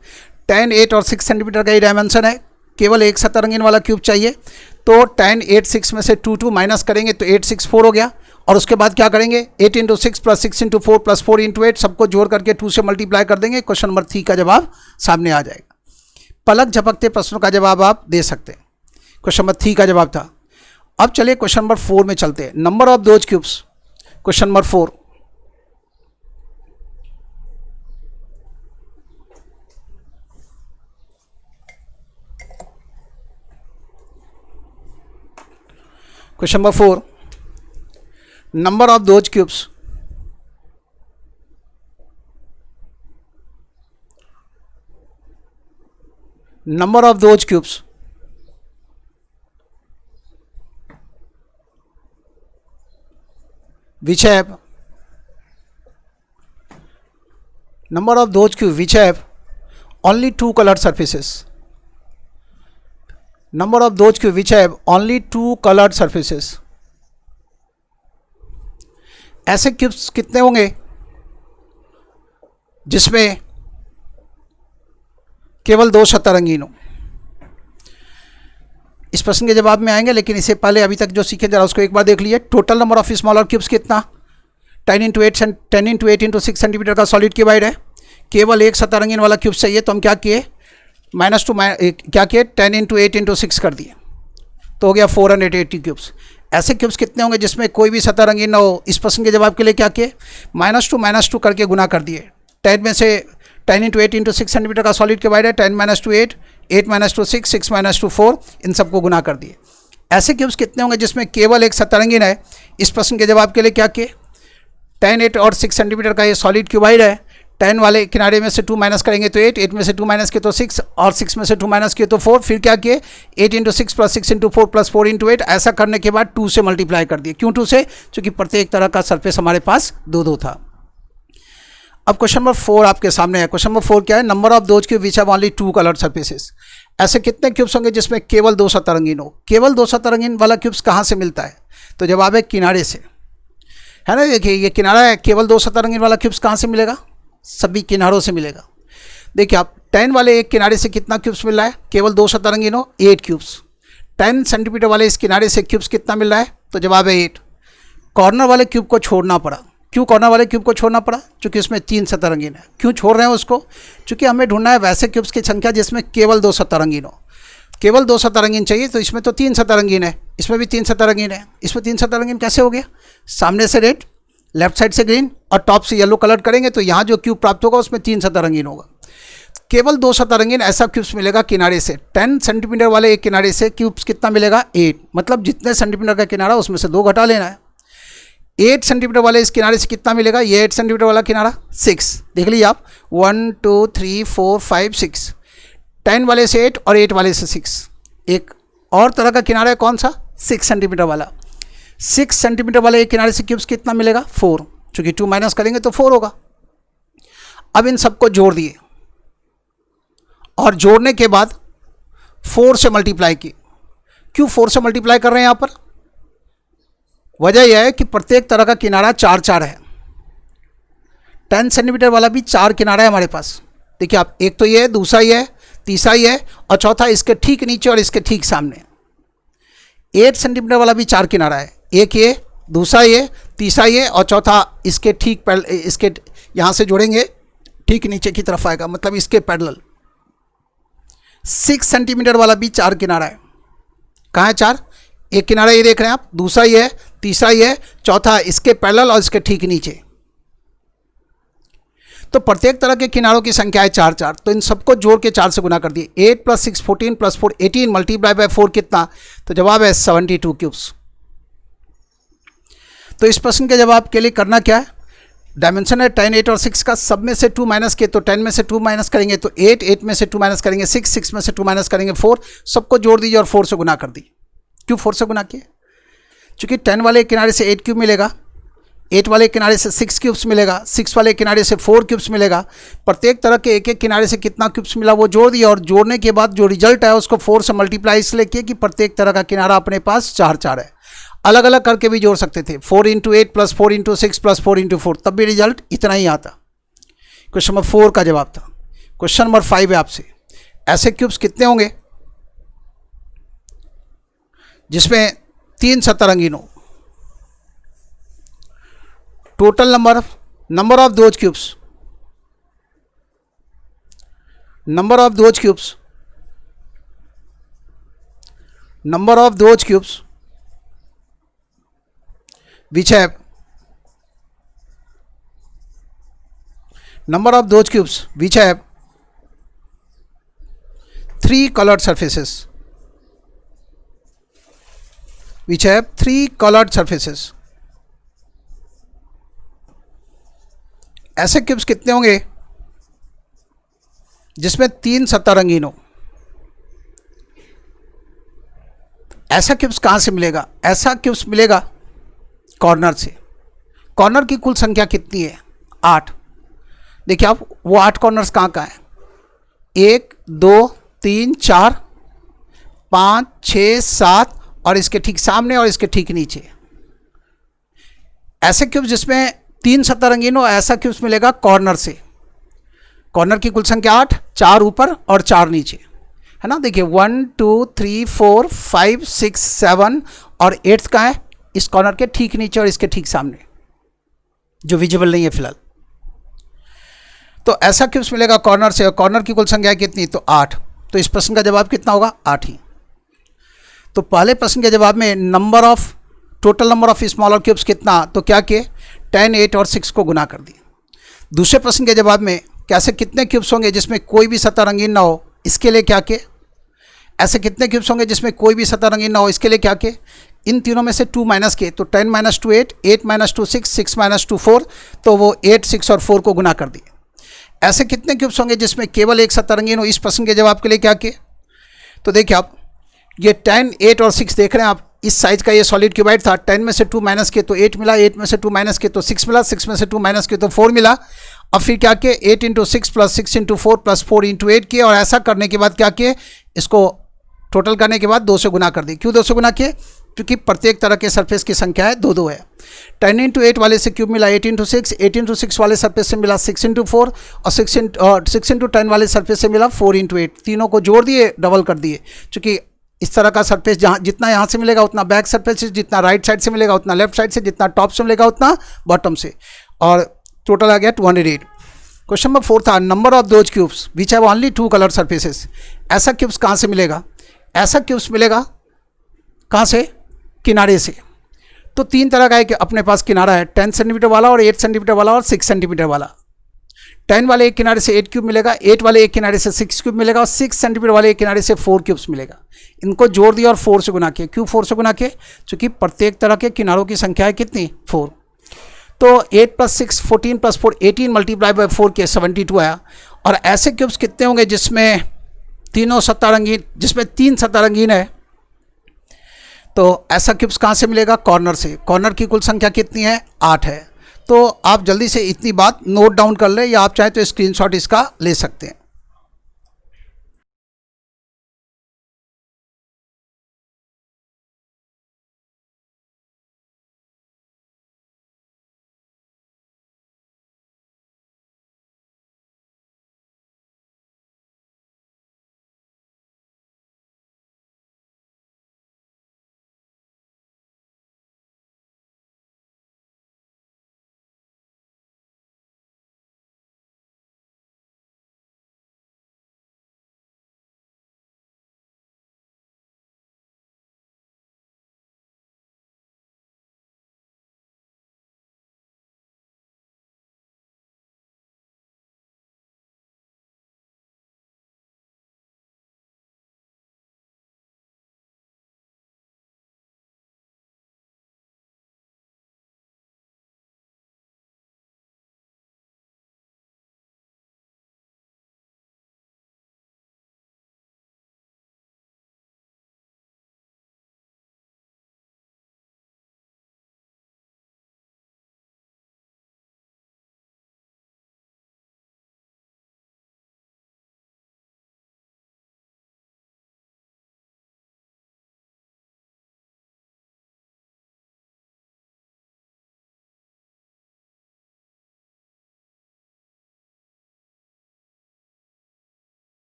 10 8 और 6 सेंटीमीटर का ही डायमेंशन है, केवल एक सतह रंगीन वाला क्यूब चाहिए। तो 10 8 6 में से 2 माइनस करेंगे तो 8 6 4 हो गया, और उसके बाद क्या करेंगे 8 × 6 प्लस 6 × 4 प्लस 4 × 8 सबको जोड़ करके 2 से मल्टीप्लाई कर देंगे। क्वेश्चन नंबर 3 का जवाब सामने आ जाएगा। पलक झपकते प्रश्नों का जवाब आप दे सकते हैं। क्वेश्चन नंबर 3 का जवाब था। अब चलिए क्वेश्चन नंबर 4 में चलते हैं। Number of those cubes, question number 4। Question number 4, number of those cubes, number of those cubes which have, number of those cubes which have only 2 colored surfaces, number of those cubes which have only 2 colored surfaces। ऐसे cubes कितने होंगे जिसमें केवल 2 सतह रंगीन हो? इस प्रश्न के जवाब में आएंगे, लेकिन इससे पहले अभी तक जो सीखे जरा उसको एक बार देख लीजिए। Total number of smaller cubes कितना? 10 इंटू 6 सेंटीमीटर का सॉलिड क्यूबाइड है। केवल एक सतह रंगीन वाला क्यूब चाहिए, तो हम क्या किए, क्या किए 10 इंटू 8 इंटू 6 कर दिए, तो हो गया 480 क्यूब्स। ऐसे क्यूब्स कितने होंगे जिसमें कोई भी सतह रंगीन ना हो? इस प्रश्न के जवाब के लिए क्या किए, -2 करके गुना कर दिए। 10 में से 10 इंटू 8 इंटू 6 सेंटीमीटर का सॉलिड क्यूबाइड है, 10 - 2 8, 8 - 2 6, 6 - 2 4, इन सबको गुना कर दिए। ऐसे क्यूब्स कितने होंगे जिसमें केवल एक सतह रंगीन है? इस प्रश्न के जवाब के लिए क्या किए, 10, 8 और 6 सेंटीमीटर का ये सॉलिड क्यूबाइड है। 10 वाले किनारे में से 2 माइनस करेंगे तो 8, 8 में से 2 माइनस किए तो 6, और 6 में से 2 माइनस किए तो 4। फिर क्या किए, 8 into 6 plus 6 into 4 plus 4 into 8। ऐसा करने के बाद 2 से मल्टीप्लाई कर दिए। क्यों 2 से? क्योंकि प्रत्येक तरह का सरफेस हमारे पास 2 था। अब क्वेश्चन नंबर 4 आपके सामने है। क्वेश्चन नंबर 4 क्या है, number of those cube which have only 2 coloured surfaces. ऐसे कितने क्यूब्स होंगे जिसमें केवल 2 सतह रंगीन हो? केवल 2 सतह रंगीन वाला क्यूब्स कहाँ से मिलता है? तो जवाब है किनारे से, है ना। देखिए ये किनारा है, केवल 2 सतह रंगीन वाला क्यूब्स कहाँ से मिलेगा? सभी किनारों से मिलेगा। देखिए आप 10 वाले एक किनारे से कितना क्यूब्स मिल रहा है? केवल 2 सतह रंगीन हो, 8 क्यूब्स। 10 सेंटीमीटर वाले इस किनारे से क्यूब्स कितना मिल रहा है? तो जवाब है 8। कॉर्नर वाले क्यूब को छोड़ना पड़ा। क्यों कॉर्नर वाले क्यूब को छोड़ना पड़ा? क्योंकि इसमें 3 सतह रंगीन है। क्यों छोड़ रहे हैं उसको? क्योंकि हमें ढूंढना है वैसे क्यूब्स की संख्या जिसमें केवल 2 सतह रंगीन हो। केवल 2 सतह रंगीन चाहिए, तो इसमें तो 3 सतह रंगीन है, इसमें भी 3 सतह रंगीन है। इसमें 3 सतह रंगीन कैसे हो गया? सामने से रेड, लेफ्ट साइड से ग्रीन और टॉप से येलो कलर करेंगे तो यहाँ जो क्यूब प्राप्त होगा उसमें 3 सतह रंगीन होगा। केवल 2 सतह रंगीन ऐसा क्यूब्स मिलेगा किनारे से। 10 सेंटीमीटर वाले एक किनारे से क्यूब्स कितना मिलेगा? 8। मतलब जितने सेंटीमीटर का किनारा उसमें से 2 घटा लेना है। 8 सेंटीमीटर वाले इस किनारे से कितना मिलेगा? ये 8 सेंटीमीटर वाला किनारा 6। देख लीजिए आप, 1 2 3 4 5 6। 10 वाले से 8 और 8 वाले से 6। एक और तरह का किनारा है, कौन सा? 6 सेंटीमीटर वाला। 6 सेंटीमीटर वाले एक किनारे से क्यूब्स कितना मिलेगा? 4। चूंकि 2 माइनस करेंगे तो 4 होगा। अब इन सबको जोड़ दिए और जोड़ने के बाद 4 से मल्टीप्लाई किए। क्यों 4 से मल्टीप्लाई कर रहे हैं यहाँ पर? वजह यह है कि प्रत्येक तरह का किनारा 4-4 है। 10 सेंटीमीटर वाला भी 4 किनारा है हमारे पास। देखिए आप, एक तो ये है, दूसरा ये है, तीसरा ये है और चौथा इसके ठीक नीचे और इसके ठीक सामने। 8 सेंटीमीटर वाला भी 4 किनारा है। एक ये, दूसरा ये, तीसरा ये और चौथा इसके ठीक इसके यहाँ से जोड़ेंगे ठीक नीचे की तरफ आएगा, मतलब इसके पैरेलल। 6 सेंटीमीटर वाला भी 4 किनारा है। कहाँ है 4? एक किनारा ये देख रहे हैं आप, दूसरा ये है, तीसरा ये है, चौथा इसके पैरेलल और इसके ठीक नीचे। तो प्रत्येक तरह के किनारों की संख्या है 4-4। तो इन सबको जोड़ के 4 से गुना कर दिए। 8 + 6 14 + 4 18 मल्टीप्लाई बाय 4 कितना? तो जवाब है 72 क्यूब्स। तो इस प्रश्न के जवाब के लिए करना क्या है? डायमेंशन है 10, 8 और 6 का, सब में से 2 माइनस किए तो 10 में से 2 माइनस करेंगे तो 8, 8 में से 2 माइनस करेंगे 6, 6 में से 2 माइनस करेंगे 4। सबको जोड़ दीजिए और 4 से गुना कर दी। क्यों 4 से गुना किए? चूँकि 10 वाले किनारे से 8 क्यूब मिलेगा, 8 वाले किनारे से 6 क्यूब्स मिलेगा, 6 वाले किनारे से 4 क्यूब्स मिलेगा। प्रत्येक तरह के एक एक किनारे से कितना क्यूब्स मिला वो जोड़ दिया और जोड़ने के बाद जो रिजल्ट है उसको 4 से मल्टीप्लाई इसलिए किया कि प्रत्येक तरह का किनारा अपने पास 4-4 है। अलग अलग करके भी जोड़ सकते थे, 4 × 8 + 4 × 6 + 4 × 4, तब भी रिजल्ट इतना ही आता। क्वेश्चन नंबर 4 का जवाब था। क्वेश्चन नंबर 5 है आपसे, ऐसे क्यूब्स कितने होंगे जिसमें 3 सतह रंगीन हो? Total number of those cubes, number of those cubes which have three colored surfaces, ऐसे क्यूब्स कितने होंगे जिसमें 3 सतह रंगीन हो? ऐसा क्यूब्स कहां से मिलेगा? ऐसा क्यूब्स मिलेगा कॉर्नर से। कॉर्नर की कुल संख्या कितनी है? 8। देखिए आप, वो 8 कॉर्नर्स कहाँ है? 1 2 3 4 5 6 7 और इसके ठीक सामने और इसके ठीक नीचे। ऐसे क्यूब्स जिसमें 3 सतह रंगीन हो, ऐसा क्यूब्स मिलेगा कॉर्नर से। कॉर्नर की कुल संख्या 8, 4 ऊपर और 4 नीचे। है ना। देखिए 1 2 3 4 5 6 7 और 8 कहाँ है, इस कॉर्नर के ठीक नीचे और इसके ठीक सामने, जो विजिबल नहीं है फिलहाल। तो ऐसा क्यूब्स मिलेगा कॉर्नर से, और कॉर्नर की कुल संख्या कितनी, तो 8। तो इस प्रश्न का जवाब कितना होगा, 8 ही। तो पहले प्रश्न के जवाब में total number of smaller cubes कितना, तो क्या किए, 10, 8 और 6 को गुना कर दिए। दूसरे प्रश्न के जवाब में कैसे कितने क्यूब्स होंगे जिसमें कोई भी सतह रंगीन ना हो, इसके लिए क्या किए, ऐसे कितने क्यूब्स होंगे जिसमें कोई भी सतह रंगीन ना हो, इसके लिए क्या किए, इन तीनों में से 2 माइनस किए। तो 10 माइनस 2 8, 8 माइनस 2 6, 6 माइनस 2 4, तो वो 8, 6 और 4 को गुना कर दिए। ऐसे कितने क्यूब्स होंगे जिसमें केवल एक सतह रंगीन हो, इस प्रश्न के जवाब के लिए क्या किए। तो देखिए आप ये 10, 8 और 6 देख रहे हैं आप, इस साइज का ये सॉलिड क्यूबाइड था, 10 में से 2 माइनस किए तो 8 मिला, 8 में से 2 माइनस किए तो 6 मिला, 6 में से 2 माइनस किए तो 4 मिला। अब फिर क्या किए, 8 into 6 plus 6 into 4 plus 4 into 8 किए, और ऐसा करने के बाद क्या किए, इसको टोटल करने के बाद 2 से गुना कर दी। क्यों 2 से गुना किए, क्योंकि प्रत्येक तरह के सरफेस की संख्या है 2 2 है। 10 इंटू 8 वाले से क्यूब मिला 8 इंटू 6, 8 इंटू 6 वाले सरफेस से मिला 6 इंटू 4, और 6 इंटू 10 वाले सरफेस से मिला 4 इंटू 8। तीनों को जोड़ दिए, डबल कर दिए, क्योंकि इस तरह का सरफेस जहाँ जितना यहाँ से मिलेगा उतना बैक सरफेस से, जितना राइट साइड से मिलेगा उतना लेफ्ट साइड से, जितना टॉप से मिलेगा उतना बॉटम से, और टोटल आ गया 208। क्वेश्चन नंबर 4 था number of those cubes which have only 2 colour surfaces. ऐसा क्यूब्स कहाँ से मिलेगा, ऐसा क्यूब्स मिलेगा कहाँ से, किनारे से। तो 3 तरह का है कि अपने पास किनारा है, 10 सेंटीमीटर वाला और 8 सेंटीमीटर वाला और 6 सेंटीमीटर वाला। 10 वाले एक किनारे से 8 क्यूब मिलेगा, 8 वाले एक किनारे से 6 क्यूब मिलेगा, और 6 सेंटीमीटर वाले एक किनारे से 4 क्यूब्स मिलेगा। इनको जोड़ दिया और 4 से गुना किया। क्यों 4 से गुना किए, क्योंकि प्रत्येक तरह के किनारों की संख्या है कितनी, 4। तो 8 प्लस 6 14 प्लस 4 18 मल्टीप्लाई बाय 4 के 72 आया। और ऐसे क्यूब्स कितने होंगे जिसमें तीन सतह रंगीन है, तो ऐसा क्यूब्स कहाँ से मिलेगा, कॉर्नर से। कॉर्नर की कुल संख्या कितनी है, 8 है। तो आप जल्दी से इतनी बात नोट डाउन कर लें, या आप चाहें तो स्क्रीनशॉट इसका ले सकते हैं।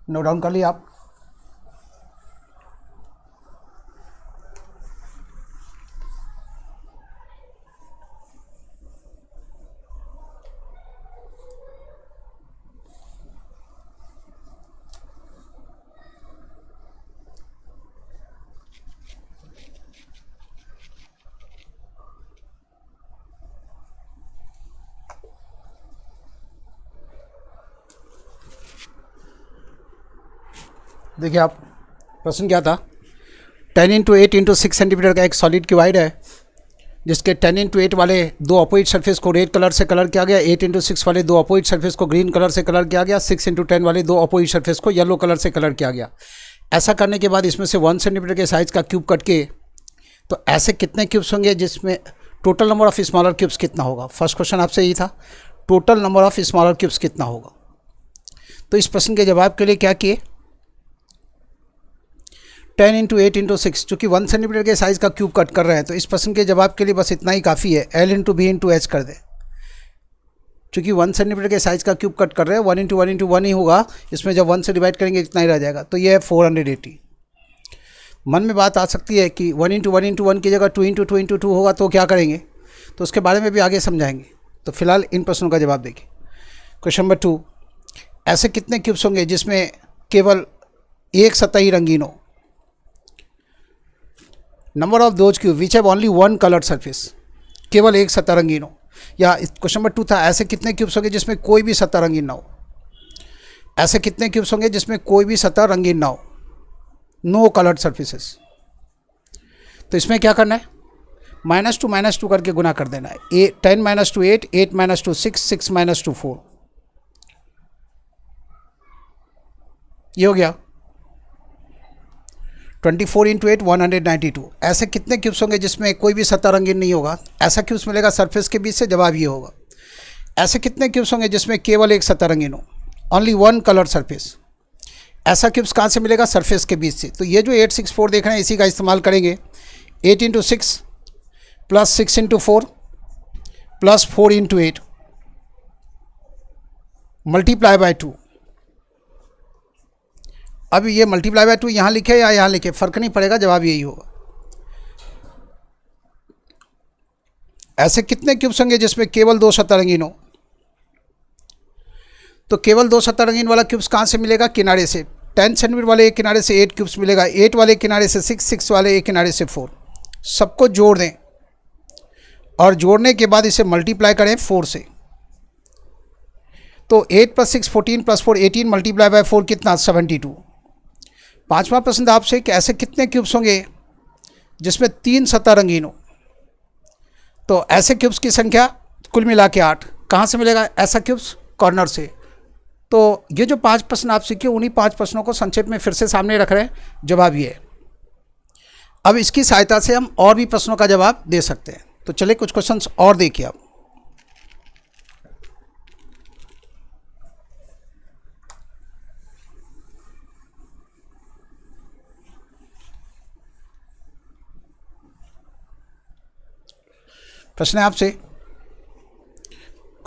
नोट डाउन कर लिया आप। देखिए आप, प्रश्न क्या था, 10 इंटू 8 इंटू 6 सेंटीमीटर का एक सॉलिड क्यूबाइड है जिसके 10 इंटू 8 वाले दो अपोजिट सरफेस को रेड कलर से कलर किया गया, 8 इंटू 6 वाले दो अपोजिट सरफेस को ग्रीन कलर से कलर किया गया, 6 इंटू 10 वाले दो अपोजिट सरफेस को येलो कलर से कलर किया गया। ऐसा करने के बाद इसमें से 1 सेंटीमीटर के साइज़ का क्यूब कट के, तो ऐसे कितने क्यूब्स होंगे जिसमें total number of smaller cubes कितना होगा। फर्स्ट क्वेश्चन आपसे यही था, total number of smaller cubes कितना होगा। तो इस प्रश्न के जवाब के लिए क्या किए, 10 इंटू 8 इंटू 6, चूँकि 1 सेंटीमीटर के साइज़ का क्यूब कट कर रहे हैं तो इस प्रश्न के जवाब के लिए बस इतना ही काफ़ी है, L into b into h कर दें। चूँकि 1 सेंटीमीटर के साइज़ का क्यूब कट कर रहे हैं, 1 इंटू 1 ही होगा, इसमें जब 1 से डिवाइड करेंगे इतना ही रह जाएगा, तो ये है 480। मन में बात आ सकती है कि 1 इंटू 1 की जगह 2 इंटू 2 होगा तो क्या करेंगे, तो उसके बारे में भी आगे समझाएंगे। तो फिलहाल इन प्रश्नों का जवाब देखिए। क्वेश्चन नंबर 2, ऐसे कितने क्यूब्स होंगे जिसमें केवल एक सतह ही रंगीन हो। Number of those cube which have only one coloured surface, केवल एक सतह रंगीन हो। या क्वेश्चन नंबर 2 था, ऐसे कितने क्यूब्स होंगे जिसमें कोई भी सतह रंगीन ना हो। ऐसे कितने क्यूब्स होंगे जिसमें कोई भी सतह रंगीन ना हो, नो कलर्ड सरफेसेस। तो इसमें क्या करना है, -2 करके गुना कर देना है। 10 - 2 8, 8 - 2 6, 6 - 2 4, ये हो गया। 24 इंटू 8 192। ऐसे कितने क्यूब्स होंगे जिसमें कोई भी सतह रंगीन नहीं होगा। ऐसा क्यूब्स मिलेगा सरफेस के बीच से, जवाब ये होगा। ऐसे कितने क्यूब्स होंगे जिसमें केवल एक सतह रंगीन हो, ओनली वन कलर सरफेस। ऐसा क्यूब्स कहाँ से मिलेगा, सरफेस के बीच से। तो ये जो 864 देख रहे हैं इसी का इस्तेमाल करेंगे। 8 into 6 plus 6 into 4 plus 4 into 8 multiply by 2। अब ये मल्टीप्लाई बाय 2 यहाँ लिखे या यहाँ लिखे फ़र्क नहीं पड़ेगा, जवाब यही होगा। ऐसे कितने क्यूब्स होंगे जिसमें केवल दो सतह रंगीन हो। तो केवल दो सतह रंगीन वाला क्यूब्स कहाँ से मिलेगा, किनारे से। 10 सेंटीमीटर वाले एक किनारे से 8 क्यूब्स मिलेगा, 8 वाले किनारे से 6, 6 वाले एक किनारे से 4। सबको जोड़ दें और जोड़ने के बाद इसे मल्टीप्लाई करें 4 से। तो 8 + 6 14 + 4 18 मल्टीप्लाई बाय 4 कितना, 72। पांचवा प्रश्न था आपसे कि ऐसे कितने क्यूब्स होंगे जिसमें 3 सतह रंगीन हो। तो ऐसे क्यूब्स की संख्या कुल मिला के 8। कहाँ से मिलेगा ऐसा क्यूब्स, कॉर्नर से। तो ये जो 5 प्रश्न आप सीखे उन्हीं 5 प्रश्नों को संक्षेप में फिर से सामने रख रहे हैं, जवाब ये है। अब इसकी सहायता से हम और भी प्रश्नों का जवाब दे सकते हैं। तो चलिए कुछ क्वेश्चंस और देखिए आप। प्रश्न है आपसे,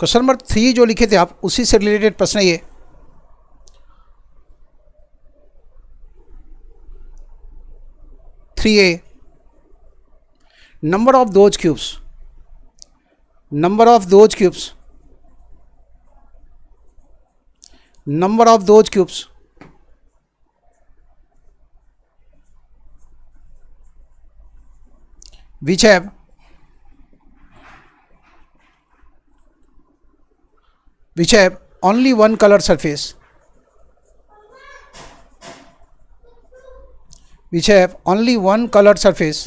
क्वेश्चन नंबर 3 जो लिखे थे आप उसी से रिलेटेड प्रश्न है ये। Number of those cubes, number of those cubes, number of those cubes which have only one colored surface, which have only one colored surface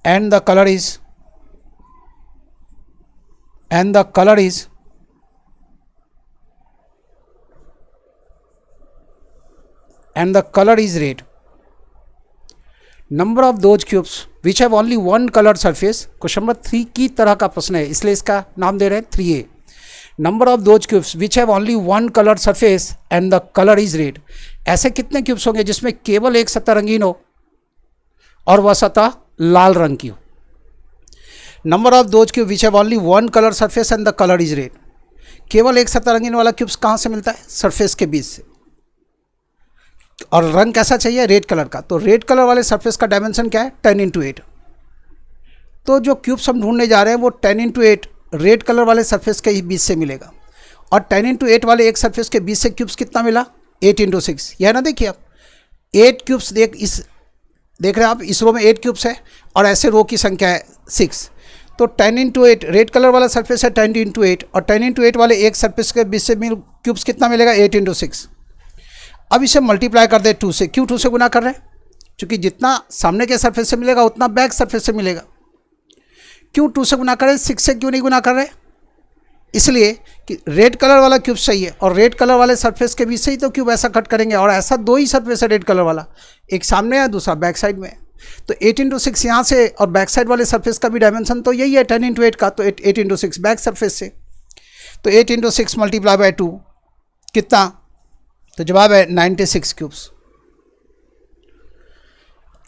and the color is red. Number of those cubes which have only one coloured surface. Question number 3 की तरह का प्रश्न है इसलिए इसका नाम दे रहे हैं 3A। Number of those cubes which have only one coloured surface and the colour is red. ऐसे कितने क्यूब्स होंगे जिसमें केवल एक सतह रंगीन हो और वह सतह लाल रंग की हो। Number of those cube which have only one colour surface and the colour is red. केवल एक सतह रंगीन वाला क्यूब्स कहाँ से मिलता है, सरफेस के बीच से। और रंग कैसा चाहिए, रेड कलर का। तो रेड कलर वाले सरफेस का डायमेंशन क्या है, 10 × 8। तो जो क्यूब्स हम ढूंढने जा रहे हैं वो 10 × 8 रेड कलर वाले सरफेस के ही बीच से मिलेगा। और 10 × 8 वाले एक सरफेस के बीच से क्यूब्स कितना मिला, 8 × 6। यह ना देखिए आप 8 क्यूब्स देख रहे हैं आप, इस रो में 8 क्यूब्स है और ऐसे रो की संख्या है 6। तो 10 × 8 रेड कलर वाला सरफेस है 10 × 8, और 10 × 8 वाले एक सरफेस के बीच से क्यूब्स कितना मिलेगा 8 × 6। अब इसे मल्टीप्लाई कर दे 2 से, क्यों 2 से गुना कर रहे हैं, क्योंकि जितना सामने के सरफेस से मिलेगा उतना बैक सरफेस से मिलेगा। क्यों 2 से गुना करें, 6 से क्यों नहीं गुना कर रहे, इसलिए कि रेड कलर वाला क्यूब चाहिए और रेड कलर वाले सरफेस के बीच से ही तो क्यूब ऐसा कट करेंगे, और ऐसा 2 ही सरफेस है रेड कलर वाला, एक सामने है दूसरा बैक साइड में। तो 8 × 6 यहाँ से, और बैक साइड वाले सरफेस का भी डायमेंशन तो यही है 10 × 8 का, तो 8 × 6 बैक सरफेस से, तो 8 × 6 मल्टीप्लाई बाय 2 कितना, तो जवाब है 96 क्यूब्स।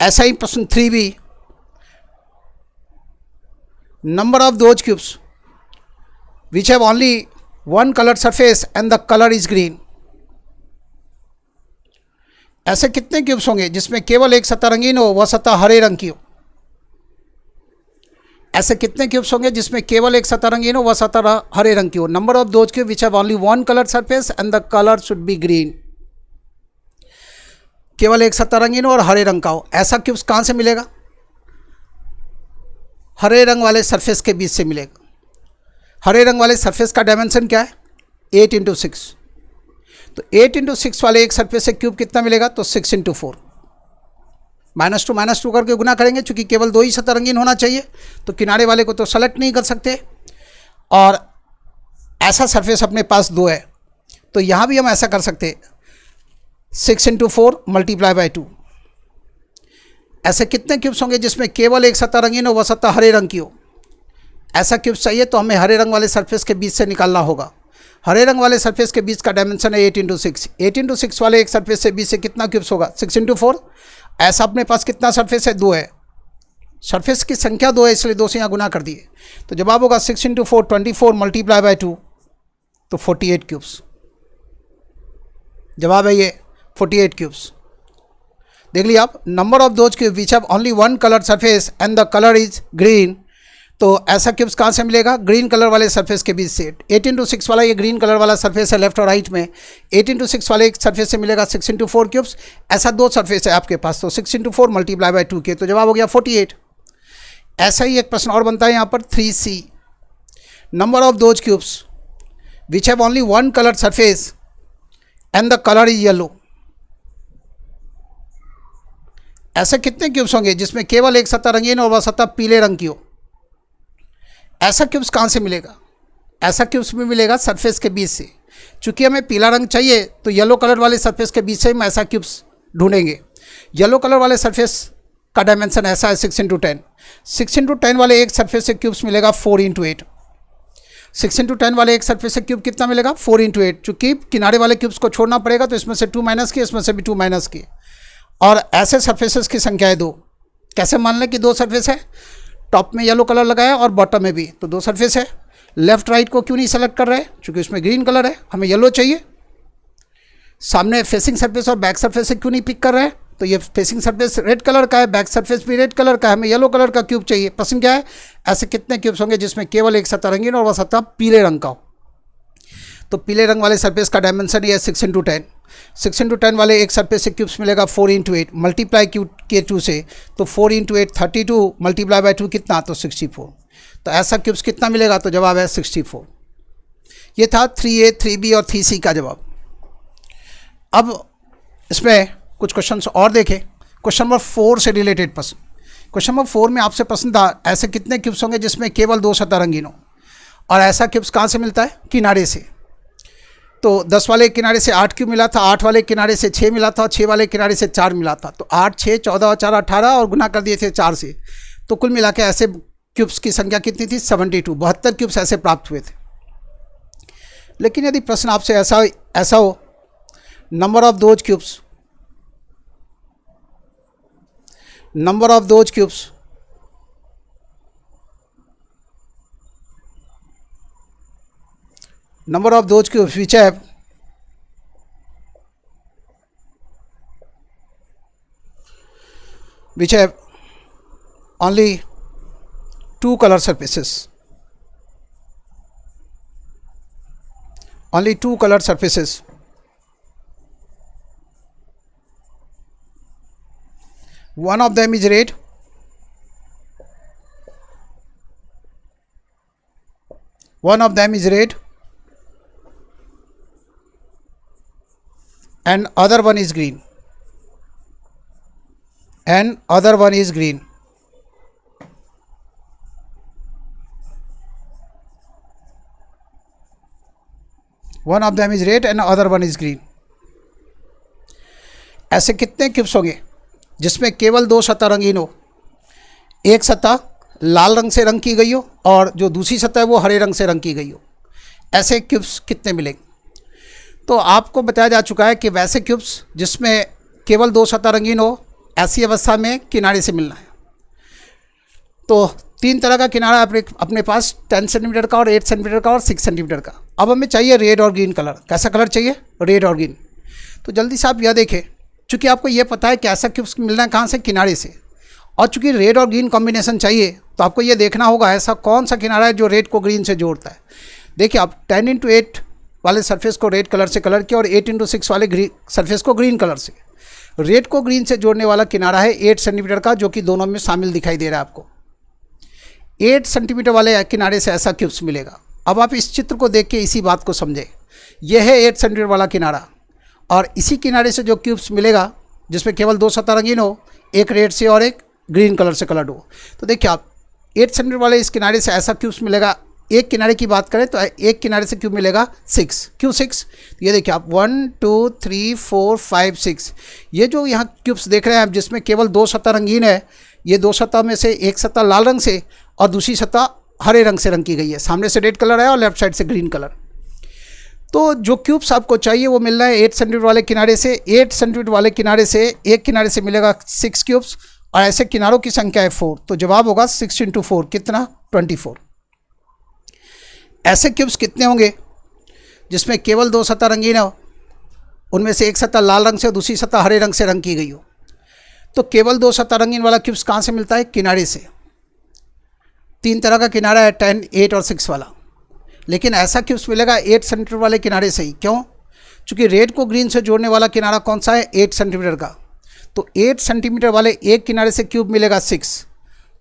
ऐसा ही प्रश्न 3B, number of those cubes which have only one colored surface and the color is green। ऐसे कितने क्यूब्स होंगे जिसमें केवल एक सतह रंगीन हो, वह सतह हरे रंग की हो। ऐसे कितने क्यूब्स होंगे जिसमें केवल एक सतह रंगीन हो, वह सतह हरे रंग की हो। Number of those cube which have only one colored surface and the color should be green। केवल एक सतह रंगीन हो और हरे रंग का हो। ऐसा क्यूब्स कहां से मिलेगा, हरे रंग वाले सरफेस के बीच से मिलेगा। हरे रंग वाले सरफेस का डायमेंशन क्या है 8 × 6, तो 8 × 6 वाले एक सरफेस से क्यूब कितना मिलेगा, तो 6 × 4, -2 करके गुना करेंगे, चूंकि केवल 2 ही सतह रंगीन होना चाहिए तो किनारे वाले को तो सेलेक्ट नहीं कर सकते, और ऐसा सरफेस अपने पास 2 है, तो यहाँ भी हम ऐसा कर सकते 6 × 4 मल्टीप्लाई बाय 2। ऐसे कितने क्यूब्स होंगे जिसमें केवल एक सतह रंगीन हो, वह सतह हरे रंग की हो। ऐसा क्यूब्स चाहिए तो हमें हरे रंग वाले सरफेस के बीच से निकालना होगा। हरे रंग वाले सरफेस के बीच का डायमेंशन है 8 × 6। 8 × 6 वाले एक सरफेस से बीच से कितना क्यूब्स होगा 6 × 4। ऐसा अपने पास कितना सरफेस है 2 है, सरफेस की संख्या 2 है इसलिए 2 से यहाँ गुना कर दिए, तो जवाब होगा 6 × 4 24 मल्टीप्लाई बाय 2, तो 48 क्यूब्स। जवाब है ये 48 क्यूब्स। देख लिया आप, number of those cube which have only one colour surface and the colour is green. तो ऐसा क्यूब्स कहाँ से मिलेगा, ग्रीन कलर वाले सरफेस के बीच से। 8 × 6 वाला ये ग्रीन कलर वाला सरफेस है लेफ्ट और राइट में, 8 × 6 वाले एक सरफेस से मिलेगा 6 × 4 क्यूब्स। ऐसा 2 सरफेस है आपके पास, तो 6 × 4 मल्टीप्लाई बाय 2 के, तो जवाब हो गया 48। ऐसा ही एक प्रश्न और बनता है यहाँ पर 3C, number of those cubes which have only one colour surface and the colour is yellow. ऐसे कितने क्यूब्स होंगे जिसमें केवल एक सतह रंगीन और वह सतह पीले रंग की हो। ऐसा क्यूब्स कहाँ से मिलेगा, ऐसा क्यूब्स भी मिलेगा सरफेस के बीच से। चूंकि हमें पीला रंग चाहिए तो येलो कलर वाले सरफेस के बीच से हम ऐसा क्यूब्स ढूंढेंगे। येलो कलर वाले सरफेस का डायमेंशन ऐसा है 6 × 10। 6 × 10 वाले एक सरफेस से क्यूब्स मिलेगा 4 × 8। 6 × 10 वाले एक सरफेस से क्यूब कितना मिलेगा 4 × 8। चूंकि किनारे वाले क्यूब्स को छोड़ना पड़ेगा तो इसमें से 2 माइनस किए, इसमें से भी 2 माइनस किए, और ऐसे सरफेसेस की संख्या है 2। कैसे मान लें कि 2 सरफेस है, टॉप में येलो कलर लगाया और बॉटम में भी, तो 2 सरफेस है। लेफ्ट राइट को क्यों नहीं सेलेक्ट कर रहे हैं, क्योंकि उसमें ग्रीन कलर है, हमें येलो चाहिए। सामने फेसिंग सरफेस और बैक सरफेस से क्यों नहीं पिक कर रहे हैं, तो ये फेसिंग सरफेस रेड कलर का है, बैक सरफेस भी रेड कलर का है, हमें येलो कलर का क्यूब चाहिए। प्रश्न क्या है, ऐसे कितने क्यूब्स होंगे जिसमें केवल एक सतह रंगीन और वह सतह पीले रंग का हो। तो पीले रंग वाले सरफेस का डायमेंशन ये है 6 × 10। 6 × 10 वाले एक सरफेस से क्यूब्स मिलेगा 4 × 8 मल्टीप्लाई किए 2 से, तो 4 × 8 32 मल्टीप्लाई बाय 2 कितना, तो 64। तो ऐसा क्यूब्स कितना मिलेगा, तो जवाब है 64। ये था 3A 3B और 3C का जवाब। अब इसमें कुछ क्वेश्चंस और देखें। क्वेश्चन नंबर 4 से रिलेटेड प्रश्न। क्वेश्चन नंबर 4 में आपसे प्रश्न था ऐसे कितने क्यूब्स होंगे जिसमें केवल 2 सतह रंगीन हो, और ऐसा क्यूब्स कहाँ से मिलता है, किनारे से। तो 10 वाले किनारे से 8 क्यूब मिला था, 8 वाले किनारे से 6 मिला था, 6 वाले किनारे से 4 मिला था। तो 8 6 14 और 4 18 और गुना कर दिए थे 4 से, तो कुल मिला के ऐसे क्यूब्स की संख्या कितनी थी 72। 72 क्यूब्स ऐसे प्राप्त हुए थे। लेकिन यदि प्रश्न आपसे ऐसा हो number of those cubes, number of those cubes number of those cubes which have only 2 color surfaces, only 2 color surfaces, one of them is red one of them is red and other one is green, and other one is green. One of them is red and other one is green. ऐसे कितने cubes होंगे जिसमें केवल दो सतह रंगीन हो, एक सतह लाल रंग से रंग की गई हो और जो दूसरी सतह है वो हरे रंग से रंग की गई हो? ऐसे क्यूब्स कितने मिलेंगे? तो आपको बताया जा चुका है कि वैसे क्यूब्स जिसमें केवल दो सतह रंगीन हो, ऐसी अवस्था में किनारे से मिलना है। तो तीन तरह का किनारा अपने पास 10 सेंटीमीटर का और 8 सेंटीमीटर का और 6 सेंटीमीटर का। अब हमें चाहिए रेड और ग्रीन कलर। कैसा कलर चाहिए? रेड और ग्रीन। तो जल्दी से आप यह देखें, चूँकि आपको ये पता है कि ऐसा क्यूब्स मिलना है कहाँ से? किनारे से। और चूँकि रेड और ग्रीन कॉम्बिनेशन चाहिए तो आपको ये देखना होगा ऐसा कौन सा किनारा है जो रेड को ग्रीन से जोड़ता है। देखिए, आप 10x8 वाले सरफेस को रेड कलर से कलर किया और 8x6 वाले सरफेस को ग्रीन कलर से। रेड को ग्रीन से जोड़ने वाला किनारा है 8 सेंटीमीटर का, जो कि दोनों में शामिल दिखाई दे रहा है आपको। 8 सेंटीमीटर वाले किनारे से ऐसा क्यूब्स मिलेगा। अब आप इस चित्र को देख के इसी बात को समझें। यह है 8 सेंटीमीटर वाला किनारा और इसी किनारे से जो क्यूब्स मिलेगा जिसमें केवल दो सतह रंगीन हो, एक रेड से और एक ग्रीन कलर से कलर्ड हो। तो देखिए, आप 8 सेंटीमीटर वाले इस किनारे से ऐसा क्यूब्स मिलेगा। एक किनारे की बात करें तो एक किनारे से क्यूब मिलेगा 6। क्यों 6? तो ये देखिए आप 1 2 3 4 5 6, ये जो यहाँ क्यूब्स देख रहे हैं आप जिसमें केवल दो सतह रंगीन है, ये दो सतह में से एक सतह लाल रंग से और दूसरी सतह हरे रंग से रंग की गई है। सामने से रेड कलर है और लेफ्ट साइड से ग्रीन कलर। तो जो क्यूब्स आपको चाहिए वो मिल रहा है 8 सेंटीमीटर वाले किनारे से। 8 सेंटीमीटर वाले किनारे से एक किनारे से मिलेगा 6 क्यूब्स और ऐसे किनारों की संख्या है 4। तो जवाब होगा 6 × 4 कितना? 24। ऐसे क्यूब्स कितने होंगे जिसमें केवल दो सतह रंगीन हो, उनमें से एक सतह लाल रंग से और दूसरी सतह हरे रंग से रंग की गई हो? तो केवल दो सतह रंगीन वाला क्यूब्स कहाँ से मिलता है? किनारे से। तीन तरह का किनारा है 10, 8 और 6 वाला, लेकिन ऐसा क्यूब्स मिलेगा 8 सेंटीमीटर वाले किनारे से ही। क्यों? क्योंकि रेड को ग्रीन से जोड़ने वाला किनारा कौन सा है? 8 सेंटीमीटर का। तो 8 सेंटीमीटर वाले एक किनारे से क्यूब मिलेगा 6।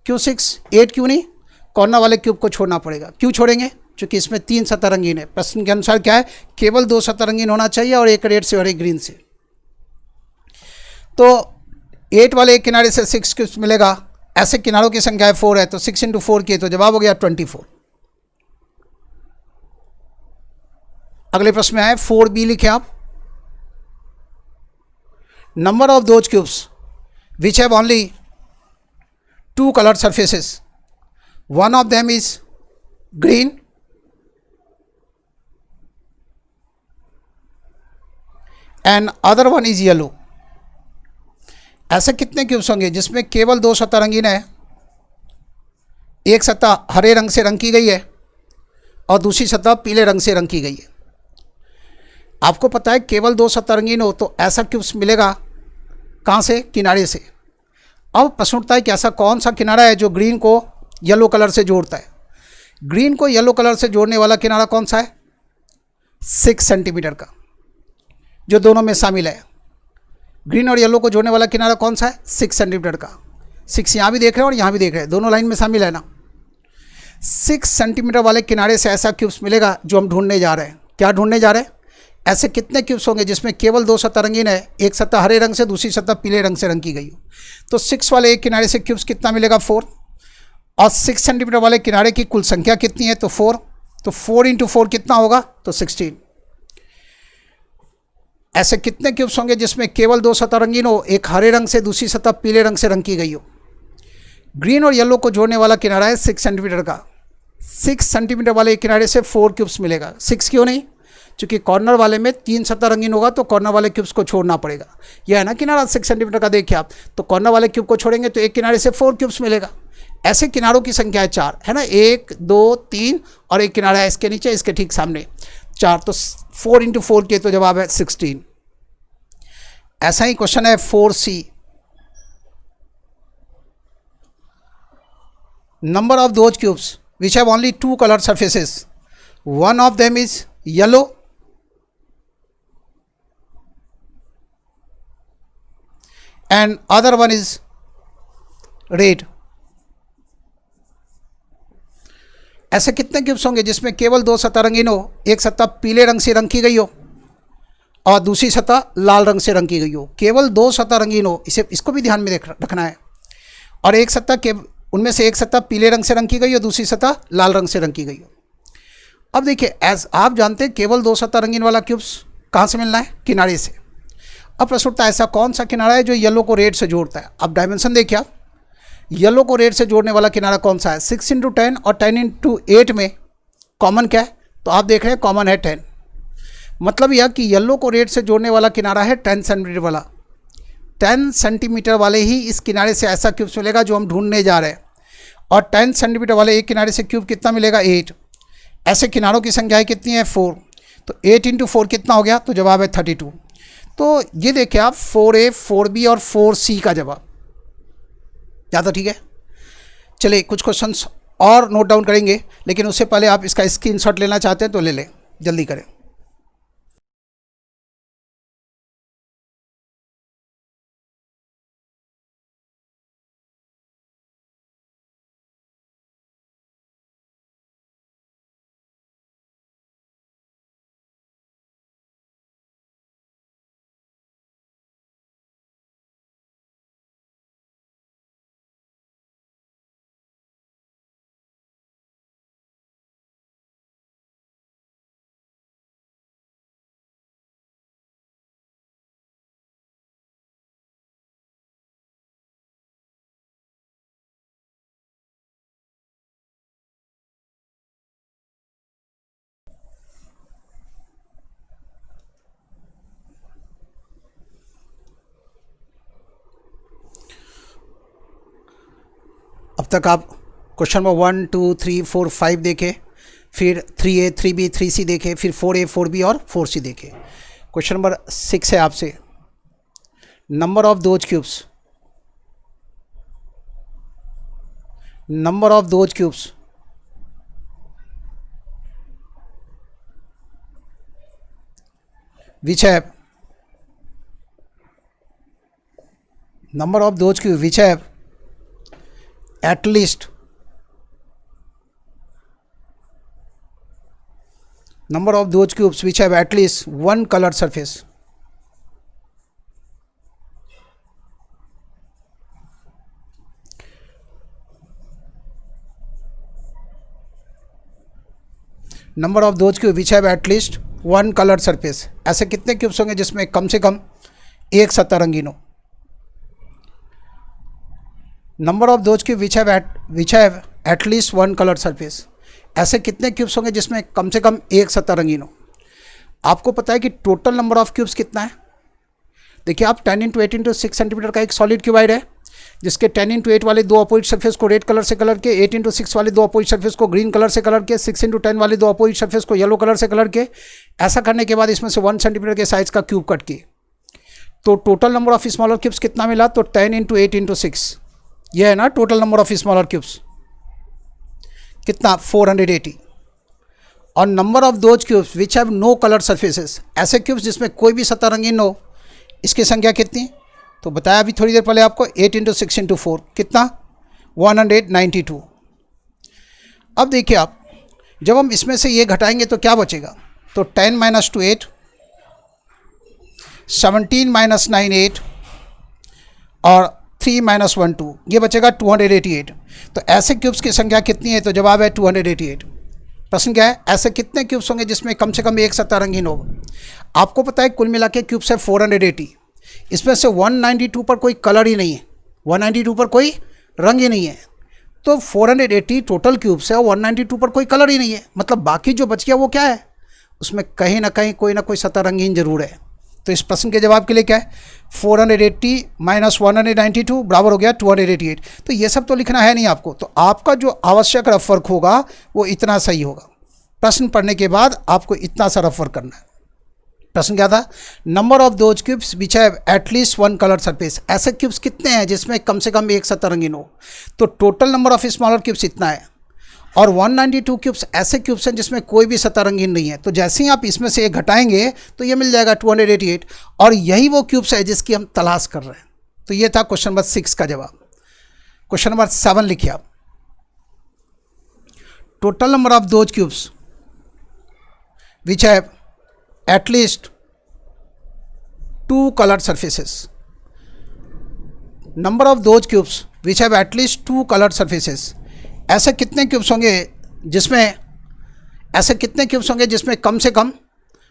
क्यों 6? 8 क्यों नहीं? कॉर्नर वाले क्यूब को छोड़ना पड़ेगा। क्यों छोड़ेंगे? क्योंकि इसमें तीन सतह रंगीन है। प्रश्न के अनुसार क्या है? केवल दो सतह रंगीन होना चाहिए और एक रेड से और एक ग्रीन से। तो 8 वाले एक किनारे से 6 क्यूब्स मिलेगा। ऐसे किनारों की संख्या 4 है, तो 6 × 4 की, तो जवाब हो गया 24। अगले प्रश्न में आए 4b, लिखे आप। Number of those cubes which have only 2 colored surfaces, one of them is green and other one is yellow। ऐसे कितने क्यूब्स होंगे जिसमें केवल दो सतह रंगीन है, एक सतह हरे रंग से रंग की गई है और दूसरी सतह पीले रंग से रंग की गई है? आपको पता है केवल दो सतह रंगीन हो तो ऐसा क्यूब्स मिलेगा कहाँ से? किनारे से। अब प्रश्न उठता है कि ऐसा कौन सा किनारा है जो ग्रीन को येलो कलर से जोड़ता है? ग्रीन को येलो कलर से जोड़ने वाला किनारा कौन सा है? 6 सेंटीमीटर का, जो दोनों में शामिल है। ग्रीन और येलो को जोड़ने वाला किनारा कौन सा है? 6 सेंटीमीटर का। 6 यहाँ भी देख रहे हैं और यहाँ भी देख रहे हैं, दोनों लाइन में शामिल है ना। 6 सेंटीमीटर वाले किनारे से ऐसा क्यूब्स मिलेगा जो हम ढूंढने जा रहे हैं। क्या ढूंढने जा रहे हैं? ऐसे कितने क्यूब्स होंगे जिसमें केवल दो सतह रंगीन है, एक सतह हरे रंग से, दूसरी सतह पीले रंग से रंग की गई हो? तो 6 वाले एक किनारे से क्यूब्स कितना मिलेगा? 4। और 6 सेंटीमीटर वाले किनारे की कुल संख्या कितनी है? तो 4। तो 4 × 4 कितना होगा? तो 16। ऐसे कितने क्यूब्स होंगे जिसमें केवल दो सतह रंगीन हो, एक हरे रंग से, दूसरी सतह पीले रंग से रंग की गई हो? ग्रीन और येलो को जोड़ने वाला किनारा है 6 सेंटीमीटर का। 6 सेंटीमीटर वाले किनारे से 4 क्यूब्स मिलेगा। 6 क्यों नहीं? क्योंकि कॉर्नर वाले में तीन सतह रंगीन होगा तो कॉर्नर वाले क्यूब्स को छोड़ना पड़ेगा। यह है ना किनारा 6 सेंटीमीटर का, देखिए आप। तो कॉर्नर वाले क्यूब को छोड़ेंगे तो एक किनारे से 4 क्यूब्स मिलेगा। ऐसे किनारों की संख्या है 4, है ना। 1 2 3 और एक किनारा है इसके नीचे, इसके ठीक सामने 4। तो 4 × 4 के, तो जवाब है 16। ऐसा ही क्वेश्चन है 4c। Number of those cubes which have only 2 colored surfaces, one of them is yellow and other one is red। ऐसे कितने क्यूब्स होंगे जिसमें केवल दो सतह रंगीन हो, एक सतह पीले रंग से रंग की गई हो और दूसरी सतह लाल रंग से रंग की गई हो। केवल दो सतह रंगीन हो, इसको भी ध्यान में रखना है। और एक सतह के उनमें से एक सतह पीले रंग से रंग की गई हो, दूसरी सतह लाल रंग से रंग की गई हो। अब देखिए, एज आप जानते हैं केवल दो सतह रंगीन वाला क्यूब्स कहाँ से मिलना है? किनारे से। अब प्रश्न उठता है ऐसा कौन सा किनारा है जो येलो को रेड से जोड़ता है? अब डायमेंशन देखिए आप, येलो को रेड से जोड़ने वाला किनारा कौन सा है? 6 × 10 और 10 × 8 में कॉमन क्या है? तो आप देख रहे हैं कॉमन है 10। मतलब यह कि येलो को रेड से जोड़ने वाला किनारा है 10 सेंटीमीटर वाला। 10 सेंटीमीटर वाले ही इस किनारे से ऐसा क्यूब्स मिलेगा जो हम ढूंढने जा रहे हैं। और 10 सेंटीमीटर वाले एक किनारे से क्यूब कितना मिलेगा? 8। ऐसे किनारों की संख्या कितनी है? 4। तो 8 × 4 कितना हो गया? तो जवाब है 32। तो ये देखिए आप 4A, 4B और 4C का जवाब। ज़्यादा ठीक है। चलिए कुछ क्वेश्चंस और नोट डाउन करेंगे, लेकिन उससे पहले आप इसका स्क्रीनशॉट लेना चाहते हैं तो ले लें, जल्दी करें। अब तक आप क्वेश्चन नंबर 1, 2, 3, 4, 5 देखे, फिर 3A, 3B, 3C देखे, फिर 4A, 4B और 4C देखे। क्वेश्चन नंबर 6 है आपसे, number of those cubes, number of those cubes which have number of those cubes which have at least number of those cubes which have at least one colored surface. Number of those cube which have at least one coloured surface. ऐसे कितने cubes होंगे जिसमें कम से कम एक सतह रंगीन हो? Number of those cube which have at least one coloured surface. ऐसे कितने क्यूब्स होंगे जिसमें कम से कम एक सतह रंगीन हो? आपको पता है कि टोटल नंबर ऑफ क्यूब्स कितना है? देखिए आप 10 × 8 × 6 सेंटीमीटर का एक सॉलिड क्यूबाइड है, जिसके 10 × 8 वाले दो अपोजिट सरफेस को रेड कलर से कलर के, 8 × 6 वाले दो अपोजिट सरफेस को ग्रीन कलर से कलर के, 6 × 10 वाले दो अपोजिट सरफेस को येलो कलर से कलर के। ऐसा करने के बाद इसमें से 1 सेंटीमीटर के साइज का क्यूब कट किए, तो total number of smaller cubes कितना मिला? तो 10 × 8 × 6, यह है ना total number of smaller cubes. कितना? 480। और number of those cubes which have no colour surfaces, ऐसे क्यूब्स जिसमें कोई भी सतह रंगीन हो, इसकी संख्या कितनी? तो बताया अभी थोड़ी देर पहले आपको, 8 × 6 × 4 कितना? 192। अब देखिए आप, जब हम इसमें से ये घटाएंगे तो क्या बचेगा? तो 10 - 2 8, 17 - 9 8 और 3 - 1 2, ये बचेगा 288। तो ऐसे क्यूब्स की संख्या कितनी है? तो जवाब है 288। प्रश्न क्या है? ऐसे कितने क्यूब्स होंगे जिसमें कम से कम एक सतह रंगीन होगा? आपको पता है कुल मिला के क्यूब्स है 480। इसमें से 192 पर कोई कलर ही नहीं है, 192 पर कोई रंग ही नहीं है। तो 480 टोटल क्यूब्स है, 192 पर कोई कलर ही नहीं है, मतलब बाकी जो बच गया वो क्या है? उसमें कहीं ना कहीं कोई ना कोई सतह रंगीन जरूर है। तो इस प्रश्न के जवाब के लिए क्या है? 480 - 192 बराबर हो गया 288। तो ये सब तो लिखना है नहीं आपको, तो आपका जो आवश्यक रफ वर्क होगा वो इतना सही होगा। प्रश्न पढ़ने के बाद आपको इतना सा रफ वर्क करना है। प्रश्न क्या था? Number of those cubes which have at least one colour surface. ऐसे क्यूब्स कितने हैं जिसमें कम से कम एक सतह रंगीन हो? तो total number of smaller cubes इतना है, और 192 क्यूब्स ऐसे क्यूब्स हैं जिसमें कोई भी सतह रंगीन नहीं है। तो जैसे ही आप इसमें से एक घटाएंगे तो ये मिल जाएगा 288, और यही वो क्यूब्स है जिसकी हम तलाश कर रहे हैं। तो ये था क्वेश्चन नंबर 6 का जवाब। क्वेश्चन नंबर 7 लिखिए आप, total number of those cubes which have at least two colored surfaces. Number of those cubes which have at least two colored surfaces. ऐसे कितने क्यूब्स होंगे जिसमें कम से कम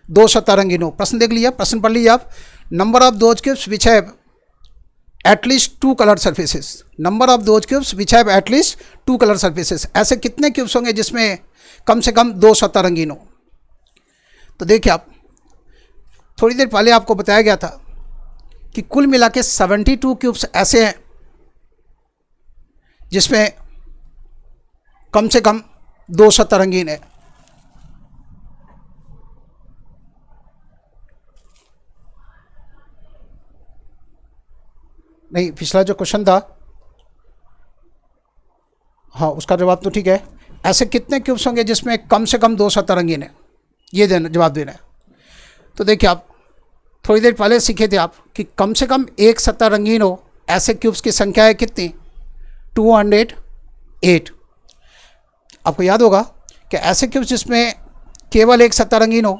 दो सतह रंगीन हो। प्रश्न देख लिया, प्रश्न पढ़ लीजिए आप। Number of those cubes which have at least two coloured surfaces. Number of those cubes which have at least to colour surfaces. ऐसे कितने क्यूब्स होंगे जिसमें कम से कम दो सतह रंगीन हो। तो देखिए आप, थोड़ी देर पहले आपको बताया गया था कि कुल मिला के 72 क्यूब्स ऐसे हैं जिसमें कम से कम दो सतह रंगीन है। नहीं, पिछला जो क्वेश्चन था, हाँ उसका जवाब तो ठीक है। ऐसे कितने क्यूब्स होंगे जिसमें कम से कम दो सतह रंगीन है, ये जवाब देना है। तो देखिए आप, थोड़ी देर पहले सीखे थे आप कि कम से कम एक सतह रंगीन हो, ऐसे क्यूब्स की संख्या है कितनी? 208। आपको याद होगा कि ऐसे क्यूब्स जिसमें केवल एक सतह रंगीन हो,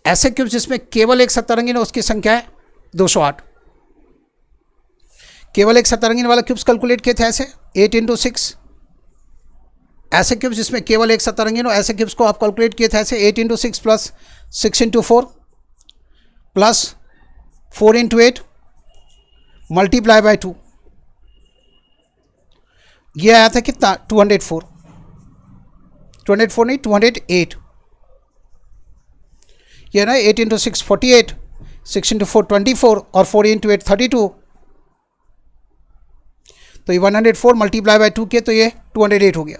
ऐसे क्यूब्स जिसमें केवल एक सतह रंगीन हो उसकी संख्या है 208। केवल एक सतह रंगीन वाला क्यूब्स कैलकुलेट किए थे ऐसे 8 × 6। ऐसे क्यूब्स जिसमें केवल एक सतह रंगीन हो, ऐसे क्यूब्स को आप कैलकुलेट किए थे ऐसे 8 × 6 प्लस 6 × 4 प्लस 4 × 8 मल्टीप्लाई बाय 2। ये आया था कितना? 204 नहीं, 208। ये ना 8 × 6 48, 6 × 4 24 और 4 × 8 32। तो ये 104 मल्टीप्लाई बाय 2 किए तो ये 208 हो गया।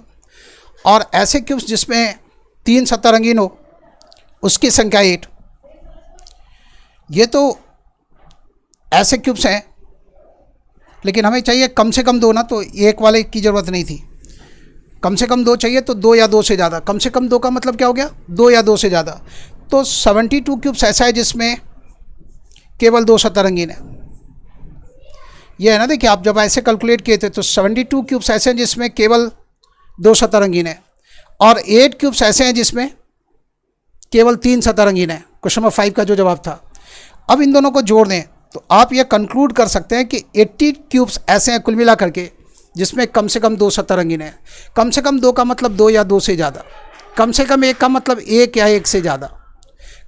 और ऐसे क्यूब्स जिसमें तीन सतह रंगीन हो उसकी संख्या 8। ये तो ऐसे क्यूब्स हैं, लेकिन हमें चाहिए कम से कम दो ना, तो एक वाले की ज़रूरत नहीं थी। कम से कम दो चाहिए तो दो या दो से ज़्यादा। कम से कम दो का मतलब क्या हो गया? दो या दो से ज़्यादा। तो 72 क्यूब्स ऐसा है जिसमें केवल दो सतह रंगीन है। ये है ना, देखिए आप जब ऐसे कैलकुलेट किए थे तो 72 क्यूब्स ऐसे हैं जिसमें केवल दो सतह रंगीन है, और 8 क्यूब्स ऐसे हैं जिसमें केवल तीन सतह रंगीन है। क्वेश्चन नंबर 5 का जो जवाब था। अब इन दोनों को जोड़ दें तो आप ये कंक्लूड कर सकते हैं कि 80 क्यूब्स ऐसे हैं कुल मिला करके जिसमें कम से कम दो सतह रंगीन है। कम से कम दो का मतलब दो या दो से ज़्यादा। कम से कम एक का मतलब एक या एक से ज़्यादा।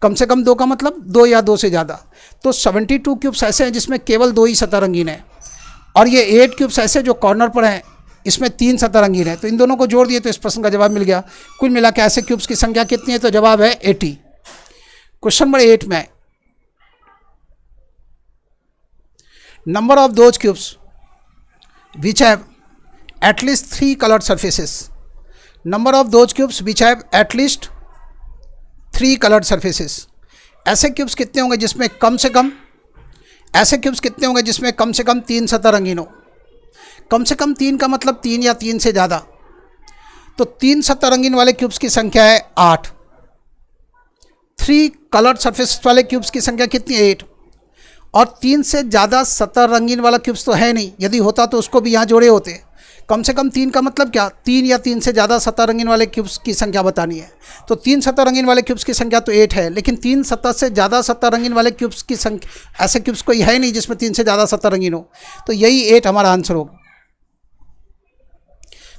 कम से कम दो का मतलब दो या दो से ज़्यादा। तो 72 क्यूब्स ऐसे हैं जिसमें केवल दो ही सतह रंगीन है, और ये 8 क्यूब्स ऐसे जो कॉर्नर पर हैं इसमें तीन सतह रंगीन है। तो इन दोनों को जोड़ दिए तो इस प्रश्न का जवाब मिल गया। कुल मिला के ऐसे क्यूब्स की संख्या कितनी है? तो जवाब है 80। क्वेश्चन नंबर 8 में, number of those cubes which have at least 3 coloured surfaces. Number of those cubes which have at least 3 coloured surfaces. ऐसे क्यूब्स कितने होंगे जिसमें कम से कम, ऐसे क्यूब्स कितने होंगे जिसमें कम से कम तीन सतह रंगीन हो। कम से कम तीन का मतलब तीन या तीन से ज़्यादा। तो तीन सतह रंगीन वाले क्यूब्स की संख्या है 8। 3 कलर्ड सरफेस वाले क्यूब्स की संख्या कितनी है? 8। और तीन से ज़्यादा सतह रंगीन वाला क्यूब्स तो है नहीं, यदि होता तो उसको भी यहाँ जोड़े होते। कम से कम तीन का मतलब क्या? तीन या तीन से ज़्यादा सतह रंगीन वाले क्यूब्स की संख्या बतानी है। तो तीन सतह रंगीन वाले क्यूब्स की संख्या तो 8 है, लेकिन तीन सतह से ज़्यादा सतह रंगीन वाले क्यूब्स की संख्या, ऐसे क्यूब्स कोई है नहीं जिसमें तीन से ज़्यादा सतह रंगीन हो। तो यही 8 हमारा आंसर होगा।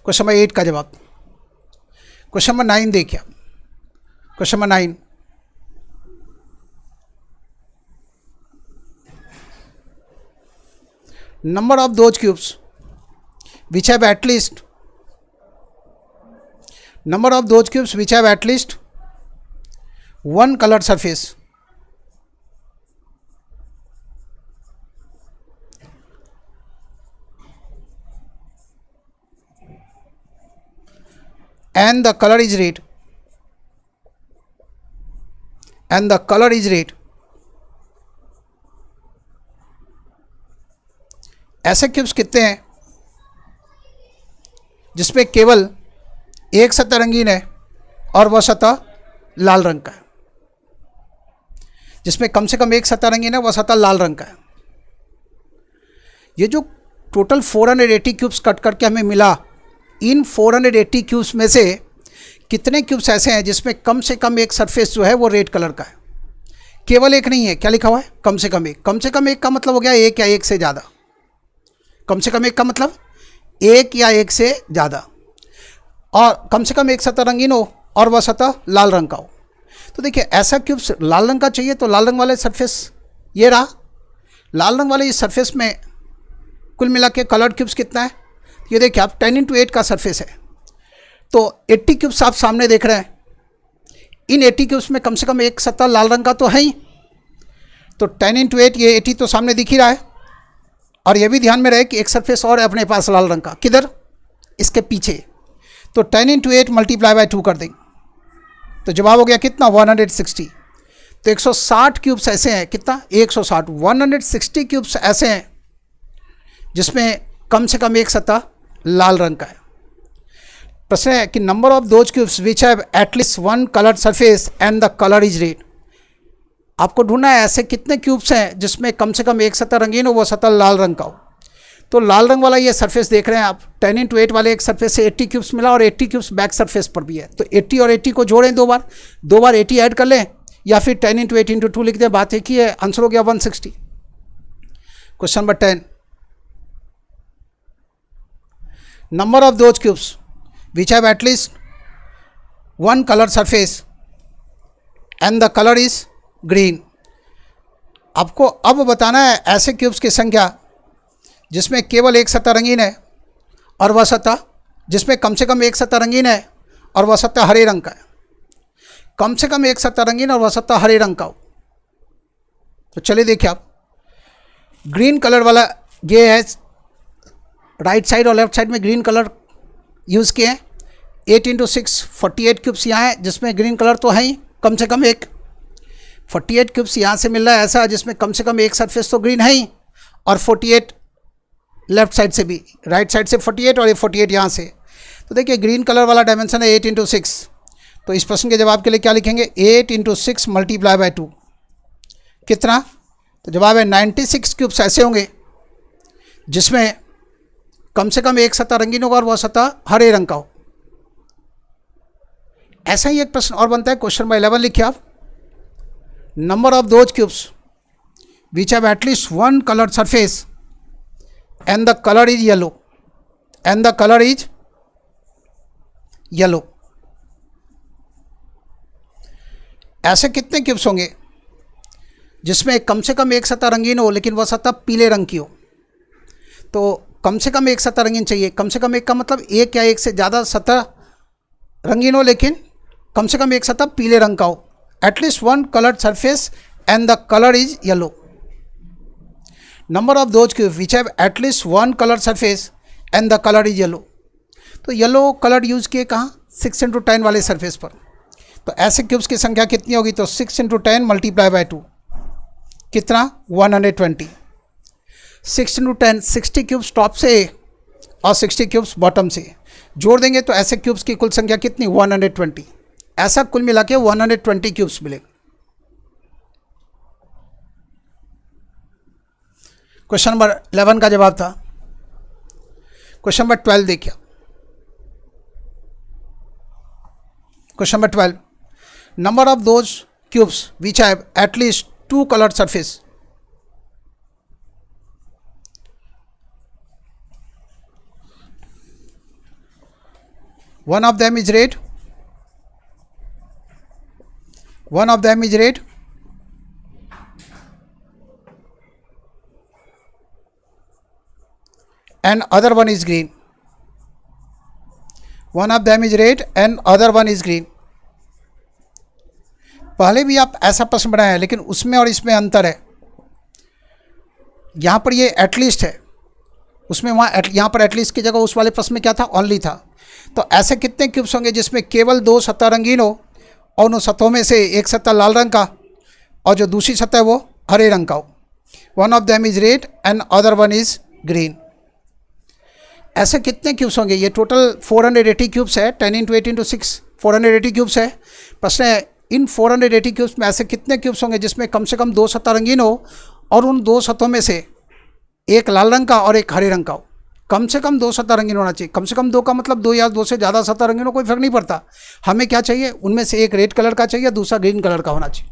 क्वेश्चन नंबर 8 का जवाब। क्वेश्चन नंबर 9 देखिए। Question number 9, number of those cubes which have at least, number of those cubes which have at least one colored surface. And the color is red. And the color is red. ऐसे cubes कितने हैं जिसमें केवल एक सतह रंगीन है और वह सतह लाल रंग का है? जिसमें कम से कम एक सतह रंगीन है, वह सतह लाल रंग का है। ये जो टोटल 480 क्यूब्स कट करके हमें मिला, इन 480 क्यूब्स में से कितने क्यूब्स ऐसे हैं जिसमें कम से कम एक सरफेस जो है वो रेड कलर का है? केवल एक नहीं है, क्या लिखा हुआ है? कम से कम एक। कम से कम एक का मतलब हो गया एक या एक से ज़्यादा। कम से कम एक का मतलब एक या एक से ज़्यादा, और कम से कम एक सतह रंगीन हो और वह सतह लाल रंग का हो। तो देखिए, ऐसा क्यूब्स लाल रंग का चाहिए तो लाल रंग वाले सरफेस ये रहा। लाल रंग वाले इस सरफेस में कुल मिला के कलर्ड क्यूब्स कितना है? ये देखिए आप 10x8 का सरफेस है, तो 80 क्यूब्स आप सामने देख रहे हैं। इन 80 क्यूब्स में कम से कम एक सतह लाल रंग का तो है ही, तो 10x8 ये 80 तो सामने दिख ही रहा है। और ये भी ध्यान में रहे कि एक सरफेस और है अपने पास लाल रंग का, किधर? इसके पीछे। तो 10x8 मल्टीप्लाई बाय 2 कर देंगे तो जवाब हो गया कितना? 160। तो 160 क्यूब्स ऐसे हैं, कितना? 160, 160 क्यूब्स ऐसे हैं जिसमें कम से कम एक सतह लाल रंग का है। प्रश्न है कि number of those cubes which have at least one coloured surface and the colour is red. आपको ढूंढना है ऐसे कितने क्यूब्स हैं जिसमें कम से कम एक सतह रंगीन हो, वो सतह लाल रंग का हो। तो लाल रंग वाला ये सरफेस देख रहे हैं आप, 10x8 वाले एक सरफेस से 80 क्यूब्स मिला और 80 क्यूब्स बैक सरफेस पर भी है। तो 80 और 80 को जोड़ें दो बार 80 ऐड कर लें, या फिर 10x8 × 2 लिख दें। बात एक ही है, आंसर हो गया 160। Question number 10, number of those cubes which have at least one colour surface and the colour is green. आपको अब बताना है ऐसे क्यूब्स की संख्या जिसमें केवल एक सतह रंगीन है और वह सतह, जिसमें कम से कम एक सतह रंगीन है और वह सतह हरे रंग का है। कम से कम एक सतह रंगीन और वह सतह हरे रंग का हो। तो चलिए देखिए आप, ग्रीन कलर वाला ये है, राइट साइड और लेफ्ट साइड में ग्रीन कलर यूज़ किए हैं। 8 × 6 48 क्यूब्स यहाँ है जिसमें ग्रीन कलर तो है ही, कम से कम एक। 48 क्यूब्स यहाँ से मिल रहा है ऐसा जिसमें कम से कम एक सरफेस तो ग्रीन है ही, और 48 लेफ्ट साइड से भी, राइट साइड से 48 और ये 48 यहाँ से। तो देखिए ग्रीन कलर वाला डायमेंशन है 8 × 6। तो इस प्रश्न के जवाब के लिए क्या लिखेंगे? 8 × 6 मल्टीप्लाई बाय 2 कितना? तो जवाब है 96 क्यूब्स ऐसे होंगे जिसमें कम से कम एक सतह रंगीन होगा और वह सतह हरे रंग का हो। ऐसा ही एक प्रश्न और बनता है, क्वेश्चन नंबर 11 लिखिए आप, number of those cubes which have at least one coloured surface and the colour is yellow, and the colour is yellow. ऐसे कितने क्यूब्स होंगे जिसमें कम से कम एक सतह रंगीन हो लेकिन वह सतह पीले रंग की हो? तो कम से कम एक सतह रंगीन चाहिए। कम से कम एक का मतलब एक या एक से ज़्यादा सतह रंगीन हो लेकिन कम से कम एक सतह पीले रंग का हो। At least one coloured surface and the colour is yellow. Number of those cubes which have at least one colour surface and the colour is yellow. तो येलो कलर यूज़ किए कहाँ? 6 × 10 वाले सरफेस पर। तो ऐसे क्यूब्स की संख्या कितनी होगी? तो 6 × 10 मल्टीप्लाई बाय 2 कितना? 120। 6 × 10 60 क्यूब्स टॉप से और 60 क्यूब्स बॉटम से जोड़ देंगे तो ऐसे क्यूब्स की कुल संख्या कितनी? 120। ऐसा कुल मिला के 120 क्यूब्स मिलेगा। क्वेश्चन नंबर 11 का जवाब था। क्वेश्चन नंबर 12 देखिए। Question number 12, number of those cubes which have at least 2 coloured surface. One of them is red, one of them is red, and other one is green. One of them is red and other one is green. पहले भी आप ऐसा प्रश्न बनाया है लेकिन उसमें और इसमें अंतर है। यहाँ पर ये एटलीस्ट है, उसमें वहाँ यहाँ पर एटलीस्ट की जगह उस वाले प्रश्न में क्या था? ओनली था। तो ऐसे कितने क्यूब्स होंगे जिसमें केवल 2 सतह रंगीन हो और उन सतहों में से एक सतह लाल रंग का और जो दूसरी सतह है वो हरे रंग का हो। One of them is red and other one is green. ऐसे कितने क्यूब्स होंगे? ये टोटल 480 क्यूब्स है। 10 × 8 × 6 480 क्यूब्स है। प्रश्न है इन 480 क्यूब्स में ऐसे कितने क्यूब्स होंगे जिसमें कम से कम 2 सतह रंगीन हो और उन 2 सतहों में से एक लाल रंग का और एक हरे रंग का हो। कम से कम 2 सतह रंगीन होना चाहिए। कम से कम 2 का मतलब 2 या 2 से ज़्यादा सतह रंगीन हो, कोई फर्क नहीं पड़ता। हमें क्या चाहिए, उनमें से एक रेड कलर का चाहिए, दूसरा ग्रीन कलर का होना चाहिए।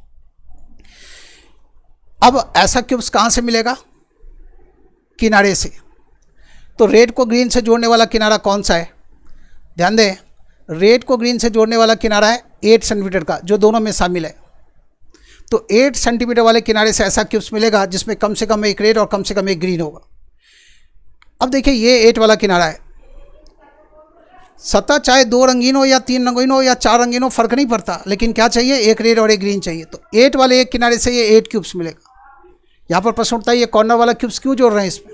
अब ऐसा क्यूब्स कहाँ से मिलेगा, किनारे से। तो रेड को ग्रीन से जोड़ने वाला किनारा कौन सा है, ध्यान दें, रेड को ग्रीन से जोड़ने वाला किनारा है 8 सेंटीमीटर का, जो दोनों में शामिल है। तो 8 सेंटीमीटर वाले किनारे से ऐसा क्यूब्स मिलेगा जिसमें कम से कम एक रेड और कम से कम एक ग्रीन होगा। अब देखिए ये 8 वाला किनारा है, सतह चाहे 2 रंगीन हो या 3 रंगीन हो या 4 रंगीन हो, फर्क नहीं पड़ता, लेकिन क्या चाहिए, एक रेड और एक ग्रीन चाहिए। तो 8 वाले एक किनारे से ये 8 क्यूब्स मिलेगा। यहाँ पर प्रश्न उठता है ये कॉर्नर वाला क्यूब्स क्यों जोड़ रहे हैं इसमें,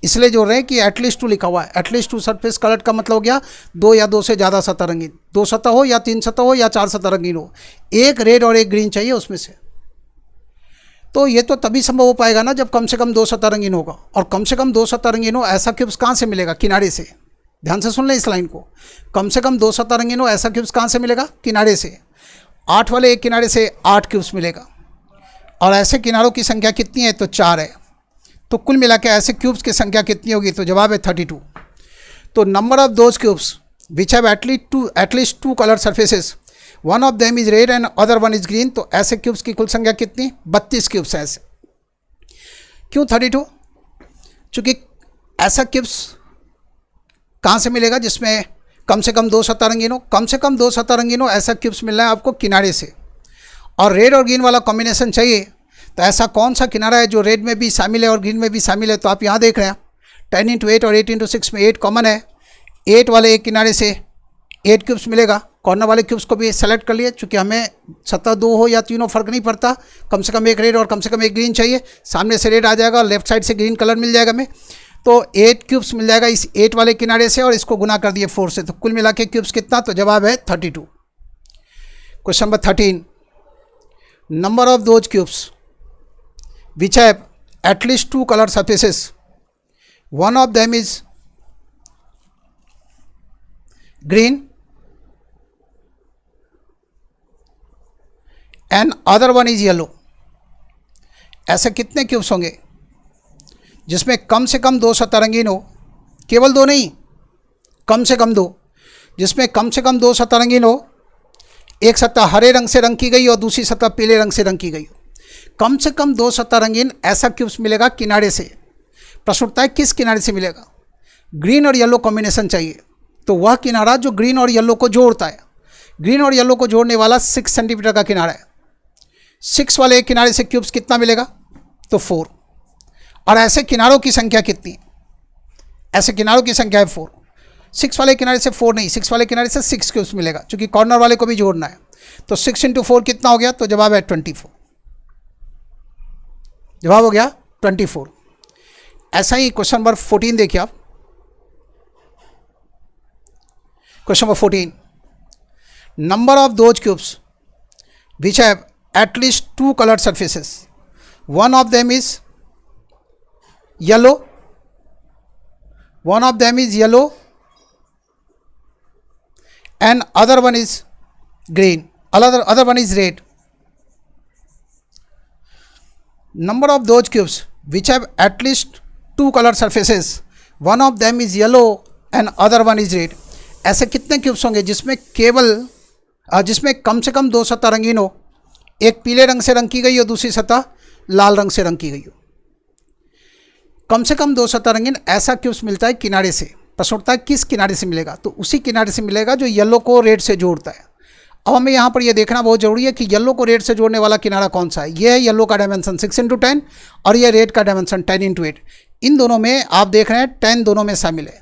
इसलिए जोड़ रहे हैं कि एटलीस्ट 2 लिखा हुआ है। एटलीस्ट 2 सरफेस कलर का मतलब हो गया 2 या 2 से ज़्यादा सतह रंगीन, 2 सतह हो या 3 सतह हो या 4 सतह रंगीन हो, एक रेड और एक ग्रीन चाहिए उसमें से। तो ये तो तभी संभव हो पाएगा ना जब कम से कम 2 सतह रंगीन होगा, और कम से कम 2 सतह रंगीन हो ऐसा क्यूब्स कहाँ से मिलेगा, किनारे से। ध्यान से सुन लें इस लाइन को, कम से कम 2 सतह रंगीन हो ऐसा क्यूब्स कहाँ से मिलेगा, किनारे से। 8 वाले एक किनारे से 8 क्यूब्स मिलेगा, और ऐसे किनारों की संख्या कितनी है, तो 4 है। तो कुल मिला के ऐसे क्यूब्स की संख्या कितनी होगी, तो जवाब है 32। तो number of those cubes which have at least 2 colour surfaces, one of them is red and other one is green. तो ऐसे क्यूब्स की कुल संख्या कितनी, 32 क्यूब्स हैं ऐसे। क्यों 32, चूँकि ऐसा क्यूब्स कहाँ से मिलेगा जिसमें कम से कम 2 सतह रंगीन हो, कम से कम 2 सतह रंगीन हो ऐसा क्यूब्स मिल रहा है आपको किनारे से, और रेड और ग्रीन वाला कॉम्बिनेशन चाहिए। तो ऐसा कौन सा किनारा है जो रेड में भी शामिल है और ग्रीन में भी शामिल है, तो आप यहाँ देख रहे हैं 10 × 8 और 8 × 6 में 8 कॉमन है। 8 वाले एक किनारे से 8 क्यूब्स मिलेगा। कॉर्नर वाले क्यूब्स को भी सेलेक्ट कर लिए, चूँकि हमें सतह 2 हो या 3 हो फर्क नहीं पड़ता, कम से कम एक रेड और कम से कम एक ग्रीन चाहिए। सामने से रेड आ जाएगा और लेफ्ट साइड से ग्रीन कलर मिल जाएगा हमें। तो 8 क्यूब्स मिल जाएगा इस 8 वाले किनारे से, और इसको गुना कर दिए 4 से, तो कुल मिला के क्यूब्स कितना, तो जवाब है 32। Question number 13, number of those cubes which have at least 2 color surfaces, one of them is green and other one is yellow। ऐसे कितने क्यूब्स होंगे जिसमें कम से कम 2 सतह रंगीन हो, केवल 2 नहीं, कम से कम 2, जिसमें कम से कम 2 सतह रंगीन हो, एक सतह हरे रंग से रंग की गई और दूसरी सतह पीले रंग से रंग की गई हो। कम से कम 2 सतह रंगीन ऐसा क्यूब्स मिलेगा किनारे से। प्रश्न उठता है किस किनारे से मिलेगा, ग्रीन और येलो कॉम्बिनेशन चाहिए। तो वह किनारा जो ग्रीन और येलो को जोड़ता है, ग्रीन और येलो को जोड़ने वाला 6 सेंटीमीटर का किनारा है। 6 वाले एक किनारे से क्यूब्स कितना मिलेगा, तो 4। और ऐसे किनारों की संख्या कितनी है, ऐसे किनारों की संख्या है 4। 6 वाले किनारे से 4 नहीं, 6 वाले किनारे से 6 क्यूब्स मिलेगा, क्योंकि कॉर्नर वाले को भी जोड़ना है। तो 6 × 4 कितना हो गया, तो जवाब है 24। जवाब हो गया 24। ऐसा ही क्वेश्चन नंबर 14 देखिए आप। Question number 14, number of those cubes which have at least 2 colour surfaces, one of them is yellow, one of them is yellow and other one is green, other one is red. Number of those cubes which have at least 2 color surfaces, one of them is yellow and other one is red। ऐसे कितने cubes होंगे जिसमें कम से कम 2 सतह रंगीन हो, एक पीले रंग से रंग की गई हो, दूसरी सतह लाल रंग से रंग की गई हो। कम से कम 2 सतह रंगीन ऐसा क्यूब्स मिलता है किनारे से। प्रश्न उठता है किस किनारे से मिलेगा, तो उसी किनारे से मिलेगा जो येलो को रेड से जोड़ता है। अब हमें यहाँ पर यह देखना बहुत ज़रूरी है कि येलो को रेड से जोड़ने वाला किनारा कौन सा है। यह है येलो का डायमेंशन 6 × 10 और यह रेड का डायमेंशन 10 × 8। इन दोनों में आप देख रहे हैं 10 दोनों में शामिल है।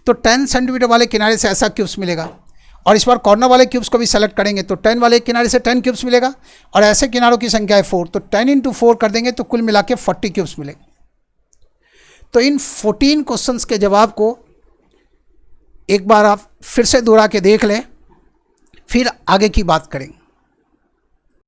तो 10 सेंटीमीटर वाले किनारे से ऐसा क्यूब्स मिलेगा, और इस बार कॉर्नर वाले क्यूब्स को भी सेलेक्ट करेंगे तो 10 वाले किनारे से 10 क्यूब्स मिलेगा, और ऐसे किनारों की संख्या है 4, तो 10 × 4 कर देंगे तो कुल मिला के 40 क्यूब्स मिलेंगे। तो इन 14 क्वेश्चंस के जवाब को एक बार आप फिर से दोहरा के देख लें, फिर आगे की बात करेंगे।